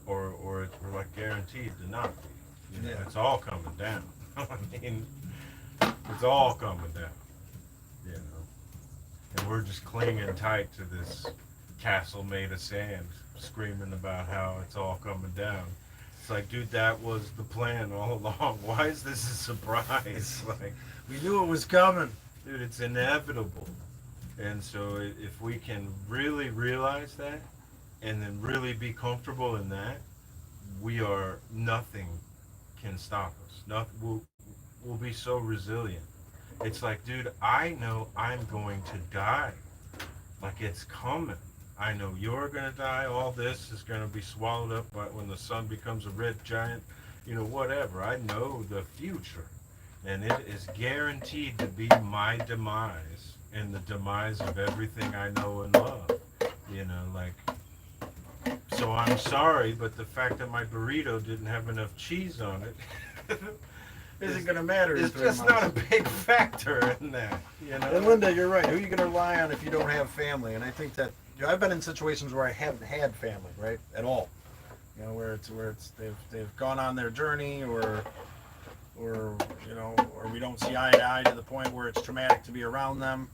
[SPEAKER 2] or we're like guaranteed to not be.
[SPEAKER 1] Yeah.
[SPEAKER 2] It's all coming down. I mean, it's all coming down. And we're just clinging tight to this castle made of sand, screaming about how it's all coming down. It's like, dude, that was the plan all along. Why is this a surprise? Like,
[SPEAKER 1] We knew it was coming.
[SPEAKER 2] dude, it's inevitable. And so if we can really realize that, and then really be comfortable in that, nothing can stop us. Nothing, we'll be so resilient. It's like, dude, I know I'm going to die. Like, it's coming. I know you're going to die. All this is going to be swallowed up by when the sun becomes a red giant, whatever. I know the future. And it is guaranteed to be my demise and the demise of everything I know and love. So I'm sorry, but the fact that my burrito didn't have enough cheese on it
[SPEAKER 1] Isn't going to matter.
[SPEAKER 2] it's just not a big factor in that.
[SPEAKER 1] And Linda, you're right. Who are you going to rely on if you don't have family? And I think that I've been in situations where I haven't had family, right, at all. Where it's they've gone on their journey, or we don't see eye to eye to the point where it's traumatic to be around them.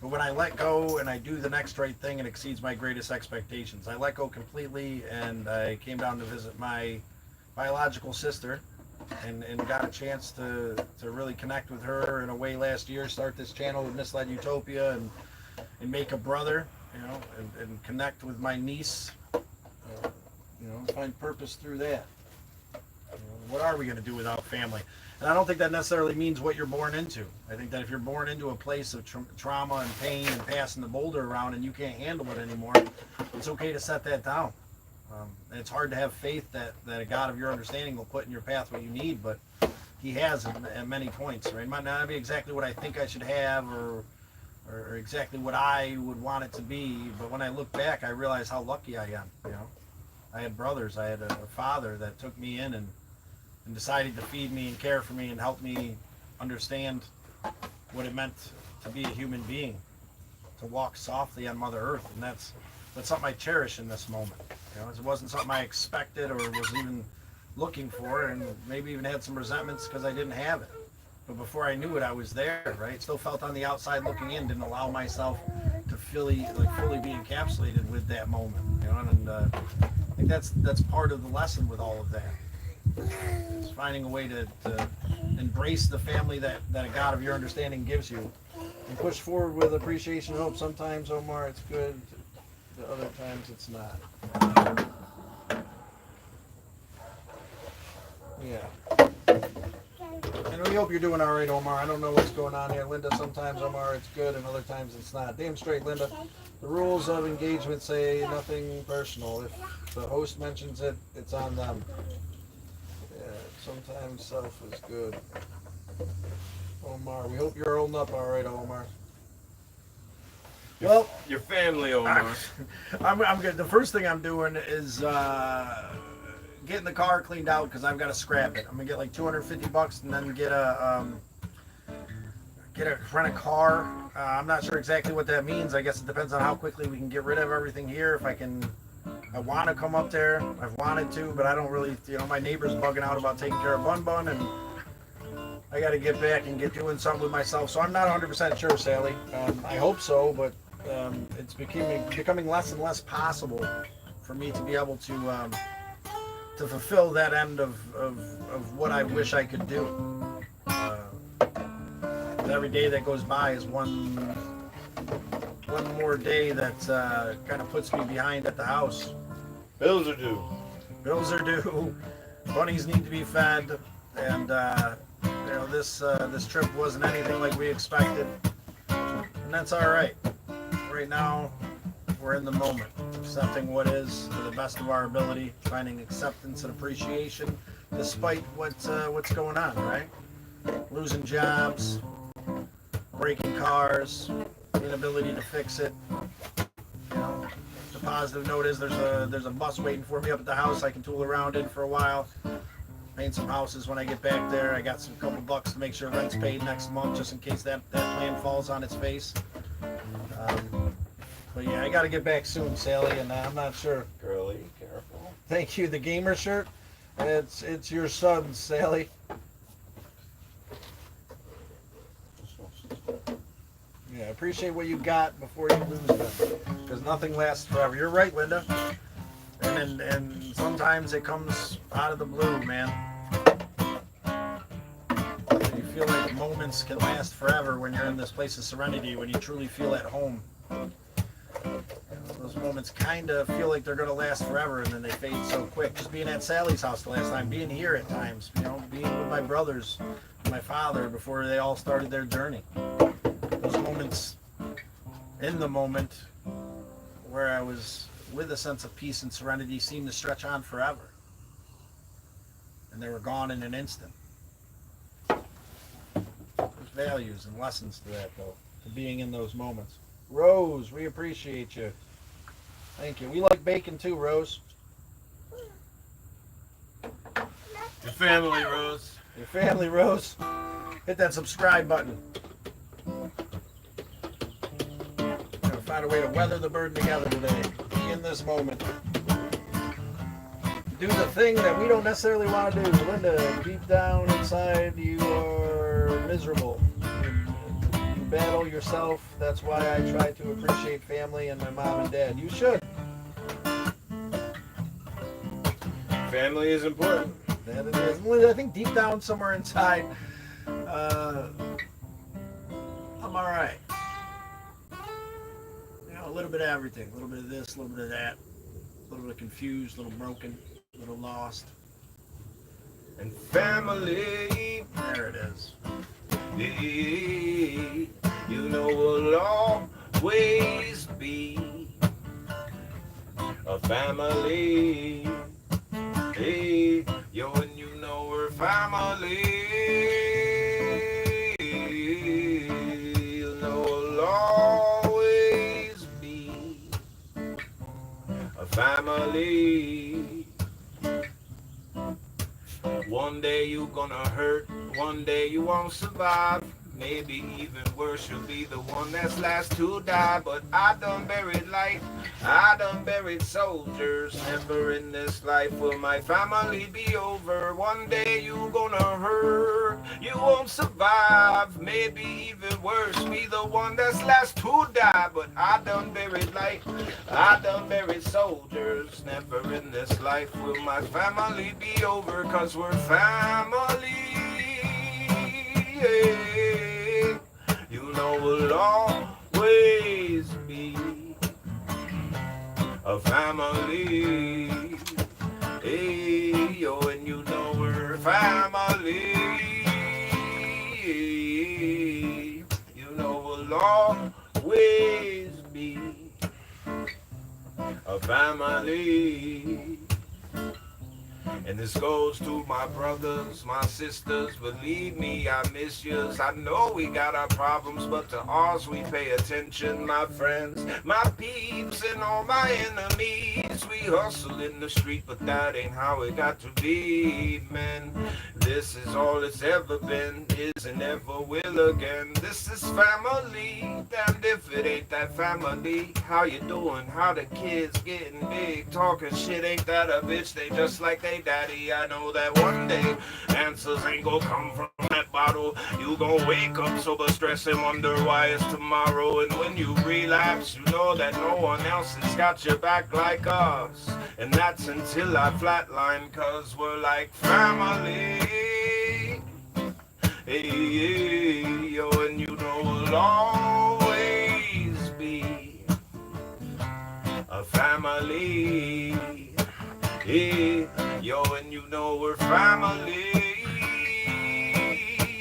[SPEAKER 1] But when I let go and I do the next right thing, it exceeds my greatest expectations. I let go completely, and I came down to visit my biological sister, and got a chance to really connect with her in a way last year, start this channel with Misled Utopia, and make a brother, and connect with my niece, find purpose through that. What are we going to do without family? And I don't think that necessarily means what you're born into. I think that if you're born into a place of trauma and pain and passing the boulder around and you can't handle it anymore, it's okay to set that down. And it's hard to have faith that a God of your understanding will put in your path what you need, but He has at many points. Right? It might not be exactly what I think I should have, or exactly what I would want it to be, but when I look back, I realize how lucky I am. I had brothers. I had a father that took me in and decided to feed me and care for me and help me understand what it meant to be a human being, to walk softly on Mother Earth. And that's something I cherish in this moment. It wasn't something I expected or was even looking for, and maybe even had some resentments because I didn't have it. But before I knew it, I was there, right? Still felt on the outside looking in, didn't allow myself to fully be encapsulated with that moment. And I think that's part of the lesson with all of that. It's finding a way to embrace the family that a God of your understanding gives you, and push forward with appreciation and hope. Sometimes, Omar, it's good. Other times, it's not. Yeah. And we hope you're doing all right, Omar. I don't know what's going on here. Linda, sometimes, Omar, it's good, and other times it's not. Damn straight, Linda. The rules of engagement say nothing personal. If the host mentions it, it's on them. Sometimes self is good. Omar, we hope you're holding up all right, Omar. Well,
[SPEAKER 2] Your family, Omar.
[SPEAKER 1] I'm good. The first thing I'm doing is getting the car cleaned out because I've got to scrap it. I'm gonna get like $250 and then rent a car. I'm not sure exactly what that means. I guess it depends on how quickly we can get rid of everything here. I want to come up there. I've wanted to, but I don't really, my neighbor's bugging out about taking care of Bun, and I got to get back and get doing something with myself. So I'm not 100% sure, Sally. I hope so, but it's becoming less and less possible for me to be able to fulfill that end of what I wish I could do. Every day that goes by is one more day that kind of puts me behind at the house.
[SPEAKER 2] Bills are due.
[SPEAKER 1] Bills are due. Bunnies need to be fed, and this trip wasn't anything like we expected, and that's all right. Right now, we're in the moment, accepting what is to the best of our ability, finding acceptance and appreciation despite what's going on. Right? Losing jobs, breaking cars, inability to fix it. You know, the positive note is there's a bus waiting for me up at the house. I can tool around in for a while, paint some houses when I get back there. I got some couple bucks to make sure rent's paid next month, just in case that plan falls on its face. But yeah, I got to get back soon, Sally, and I'm not sure.
[SPEAKER 3] Girly, careful.
[SPEAKER 1] Thank you. The gamer shirt. It's your son's, Sally. Yeah, appreciate what you got before you lose them, because nothing lasts forever. You're right, Linda. And sometimes it comes out of the blue, man. You feel like moments can last forever when you're in this place of serenity, when you truly feel at home. Those moments kind of feel like they're going to last forever, and then they fade so quick. Just being at Sally's house the last time, being here at times, you know, being with my brothers, my father before they all started their journey. Those moments in the moment where I was with a sense of peace and serenity seemed to stretch on forever. And they were gone in an instant. There's values and lessons to that, though, to being in those moments. Rose, we appreciate you. Thank you. We like bacon too, Rose.
[SPEAKER 2] Your family, Rose.
[SPEAKER 1] Your family, Rose. Hit that subscribe button. Gotta find a way to weather the burden together today. Be in this moment. Do the thing that we don't necessarily want to do. Linda, deep down inside, you are miserable. You battle yourself. That's why I try to appreciate family and my mom and dad. You should.
[SPEAKER 2] Family is important.
[SPEAKER 1] That it is. I think deep down somewhere inside, I'm all right. You know, a little bit of everything. A little bit of this, a little bit of that. A little bit confused, a little broken, a little lost.
[SPEAKER 3] And family,
[SPEAKER 1] There it is.
[SPEAKER 3] you know, will always be a family. Hey, yo, and you know we're family. You know we'll always be a family. One day you gonna hurt, one day you won't survive. Maybe even worse, you'll be the one that's last to die. But I done buried light, I done buried soldiers. Never in this life will my family be over. One day you gonna hurt, you won't survive. Maybe even worse, be the one that's last to die. But I done buried light, I done buried soldiers. Never in this life will my family be over. Cause we're family. Yeah. You know we'll always be a family. Hey, yo, and you know we're family. You know we'll always be a family. And this goes to my brothers, my sisters. Believe me, I miss yous. I know we got our problems, but to ours we pay attention. My friends, my peeps, and all my enemies. We hustle in the street, but that ain't how it got to be, man. This is all it's ever been, is and never will again. This is family. Damned if it ain't that family. How you doing? How the kids getting big? Talking shit, ain't that a bitch? They just like they daddy. I know that one day answers ain't gonna come from that bottle. You gonna wake up sober, stress and wonder why it's tomorrow. And when you relapse, you know that no one else has got your back like us. And that's until I flatline, cause we're like family. Hey, yo, and you know we'll always be a family. Hey, yo, and you know we're family.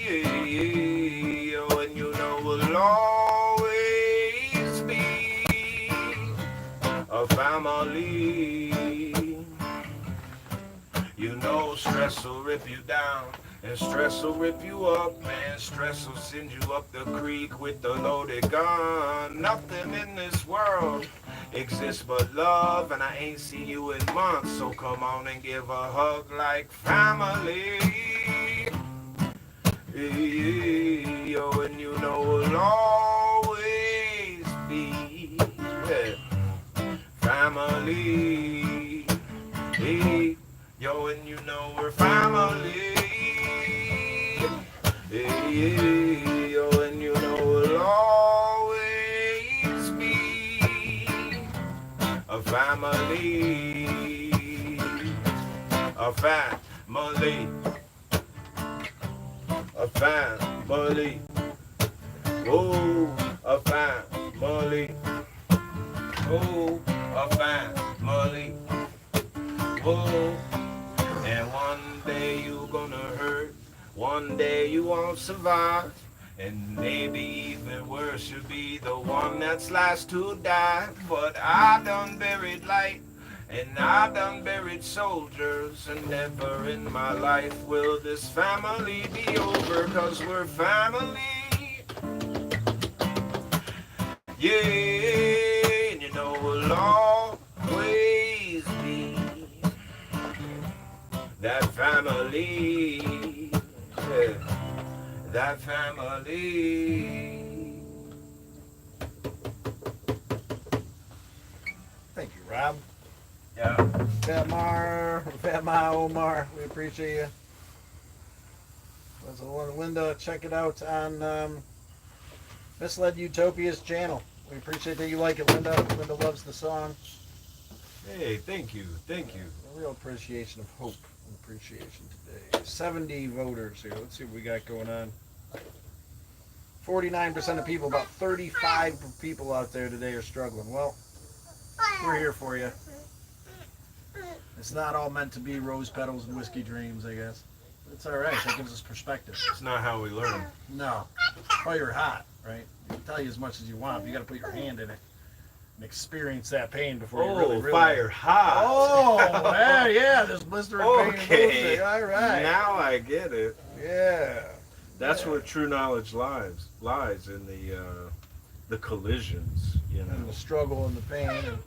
[SPEAKER 3] Hey, yo, and you know we'll always be a family. You know stress will rip you down. And stress will rip you up, man. Stress will send you up the creek with the loaded gun. Nothing in this world exists but love, and I ain't seen you in months. So come on and give a hug like family. Yo, and you know we'll always be family. Yo, and you know we're family. Yo, and you know we'll always be a family. A family. A family. Oh, a family. Oh, a family. Oh, and one day you gonna hurt, one day you won't survive, and maybe even worse, you'll be the one that's last to die. But I done buried light, and I done buried soldiers, and never in my life will this family be over, 'cause we're family. Yeah, and you know we'll always be that family. Yeah, that family.
[SPEAKER 1] Thank you, Rob.
[SPEAKER 3] Yeah.
[SPEAKER 1] Fat Ma Omar, we appreciate you. That's the one, Linda. Check it out on Misled Utopia's channel. We appreciate that you like it, Linda. Linda loves the song.
[SPEAKER 2] Hey, thank you. Thank you.
[SPEAKER 1] A real appreciation of hope and appreciation today. 70 voters here. Let's see what we got going on. 49% of people, about 35 people out there today are struggling. Well, we're here for you. It's not all meant to be rose petals and whiskey dreams, I guess. It's all right. That gives us perspective.
[SPEAKER 2] It's not how we learn.
[SPEAKER 1] No. Fire hot, right? I can tell you as much as you want, but you got to put your hand in it and experience that pain before you really realize.
[SPEAKER 2] Fire hot.
[SPEAKER 1] Oh, yeah, there's blistering pain.
[SPEAKER 2] Okay.
[SPEAKER 1] All right.
[SPEAKER 2] Now I get it.
[SPEAKER 1] Yeah.
[SPEAKER 2] That's where true knowledge lies in the collisions, you know.
[SPEAKER 1] And the struggle and the pain. And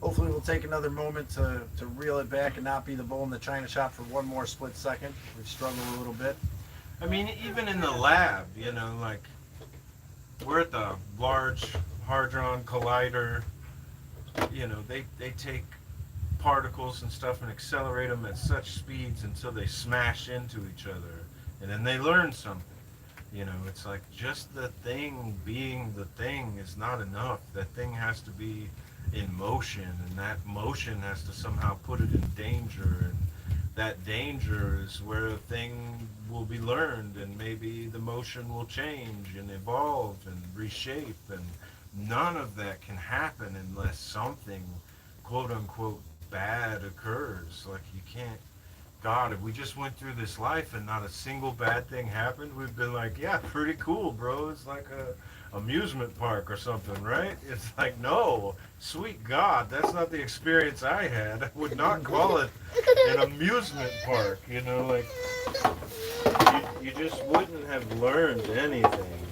[SPEAKER 1] hopefully we'll take another moment to reel it back and not be the bull in the china shop for one more split second. We've struggled a little bit.
[SPEAKER 2] I mean, even in the lab, you know, like we're at the Large Hadron Collider. You know, they take particles and stuff and accelerate them at such speeds until they smash into each other, and then they learn something. You know, it's like just the thing being the thing is not enough. That thing has to be in motion, and that motion has to somehow put it in danger, and that danger is where a thing will be learned, and maybe the motion will change and evolve and reshape, and none of that can happen unless something quote unquote bad occurs. Like you can't, God, if we just went through this life and not a single bad thing happened, we've been like, yeah, pretty cool, bro. It's like a amusement park or something, right? It's like, no, sweet God, that's not the experience I had. I would not call it an amusement park, you know, like you just wouldn't have learned anything,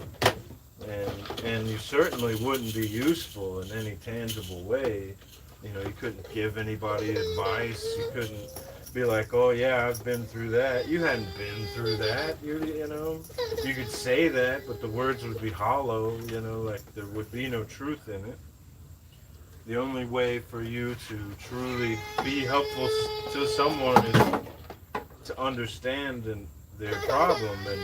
[SPEAKER 2] and you certainly wouldn't be useful in any tangible way. You know, you couldn't give anybody advice. You couldn't be like, oh yeah, I've been through that. You hadn't been through that. You know, you could say that, but the words would be hollow. You know, like there would be no truth in it. The only way for you to truly be helpful to someone is to understand their problem. And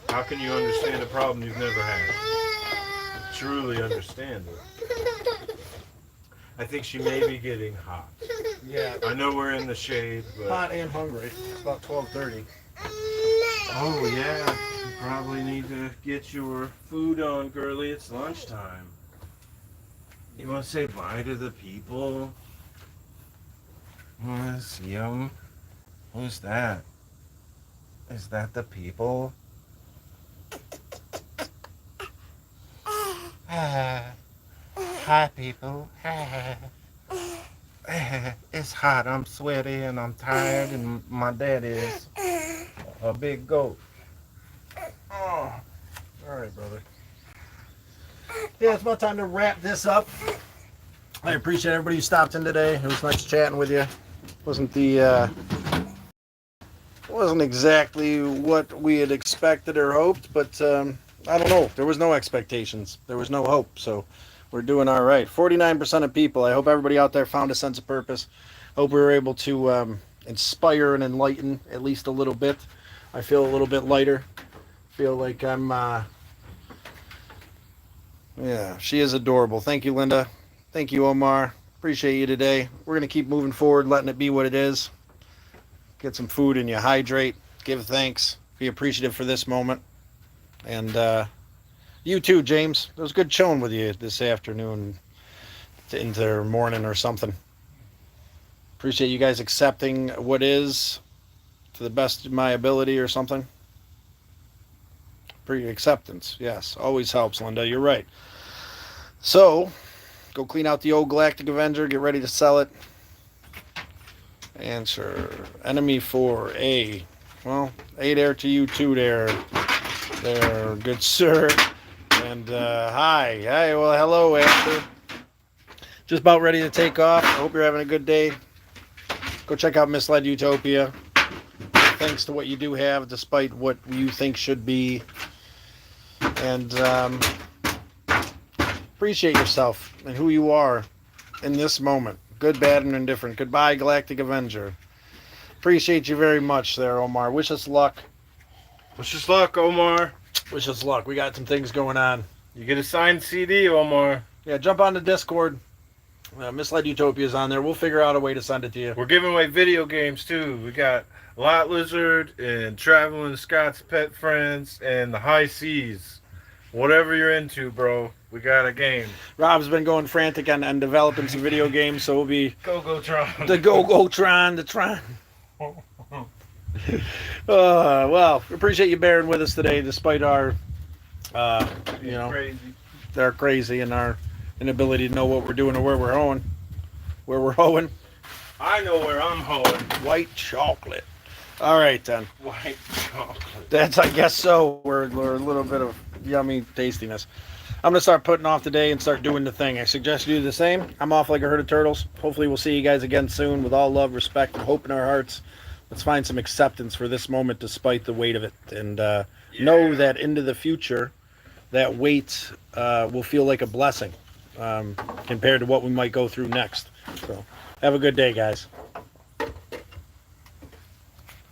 [SPEAKER 2] how can you understand a problem you've never had? Truly understand it. I think she may be getting hot.
[SPEAKER 1] Yeah.
[SPEAKER 2] I know we're in the shade, but...
[SPEAKER 1] Hot and hungry. It's about 12:30.
[SPEAKER 2] Oh, yeah. You probably need to get your food on, girly. It's lunchtime. You want to say bye to the people? See them? Who's that? Is that the people? Hi, people. It's hot. I'm sweaty and I'm tired, and my dad is.
[SPEAKER 3] a big goat.
[SPEAKER 1] Oh, all right, brother. Yeah, it's about time to wrap this up. I appreciate everybody who stopped in today. It was nice chatting with you. Wasn't exactly what we had expected or hoped, but I don't know. There was no expectations. There was no hope. So we're doing all right. 49% of people. I hope everybody out there found a sense of purpose. Hope we were able to inspire and enlighten at least a little bit. I feel a little bit lighter. Feel like I'm. Yeah, she is adorable. Thank you, Linda. Thank you, Omar. Appreciate you today. We're gonna keep moving forward, letting it be what it is. Get some food and you hydrate. Give thanks. Be appreciative for this moment. And you too, James. It was good chilling with you this afternoon into the morning or something. Appreciate you guys accepting what is to the best of my ability or something. Acceptance, yes. Always helps, Linda. You're right. So, go clean out the old Galactic Avenger. Get ready to sell it. Answer. Enemy 4. A. Well, A there to you too there. There, good sir. And hi. Hi, well, hello, Asher. Just about ready to take off. I hope you're having a good day. Go check out Misled Utopia. Thanks to what you do have, despite what you think should be. And appreciate yourself and who you are in this moment. Good, bad, and indifferent. Goodbye, Galactic Avenger. Appreciate you very much there, Omar. Wish us luck.
[SPEAKER 2] Wish us luck, Omar.
[SPEAKER 1] Wish us luck. We got some things going on.
[SPEAKER 2] You get a signed CD, Omar.
[SPEAKER 1] Yeah, jump on the Discord. Misled Utopia is on there. We'll figure out a way to send it to you.
[SPEAKER 2] We're giving away video games, too. We got Lot Lizard and Traveling Scott's Pet Friends and the High Seas. Whatever you're into, bro, we got a game.
[SPEAKER 1] Rob's been going frantic on developing some video games, so we'll be...
[SPEAKER 2] Go-Go-Tron.
[SPEAKER 1] The Go-Go-Tron, the Tron. Well, appreciate you bearing with us today, despite our,
[SPEAKER 2] Crazy.
[SPEAKER 1] they're crazy and our inability to know what we're doing or where we're hoeing. Where we're hoeing.
[SPEAKER 2] I know where I'm hoeing.
[SPEAKER 1] White chocolate. All right, then.
[SPEAKER 2] White chocolate.
[SPEAKER 1] That's, I guess so. We're a little bit of yummy tastiness. I'm going to start putting off today and start doing the thing. I suggest you do the same. I'm off like a herd of turtles. Hopefully we'll see you guys again soon with all love, respect, and hope in our hearts. Let's find some acceptance for this moment despite the weight of it. And know that into the future, that weight will feel like a blessing compared to what we might go through next. So have a good day, guys.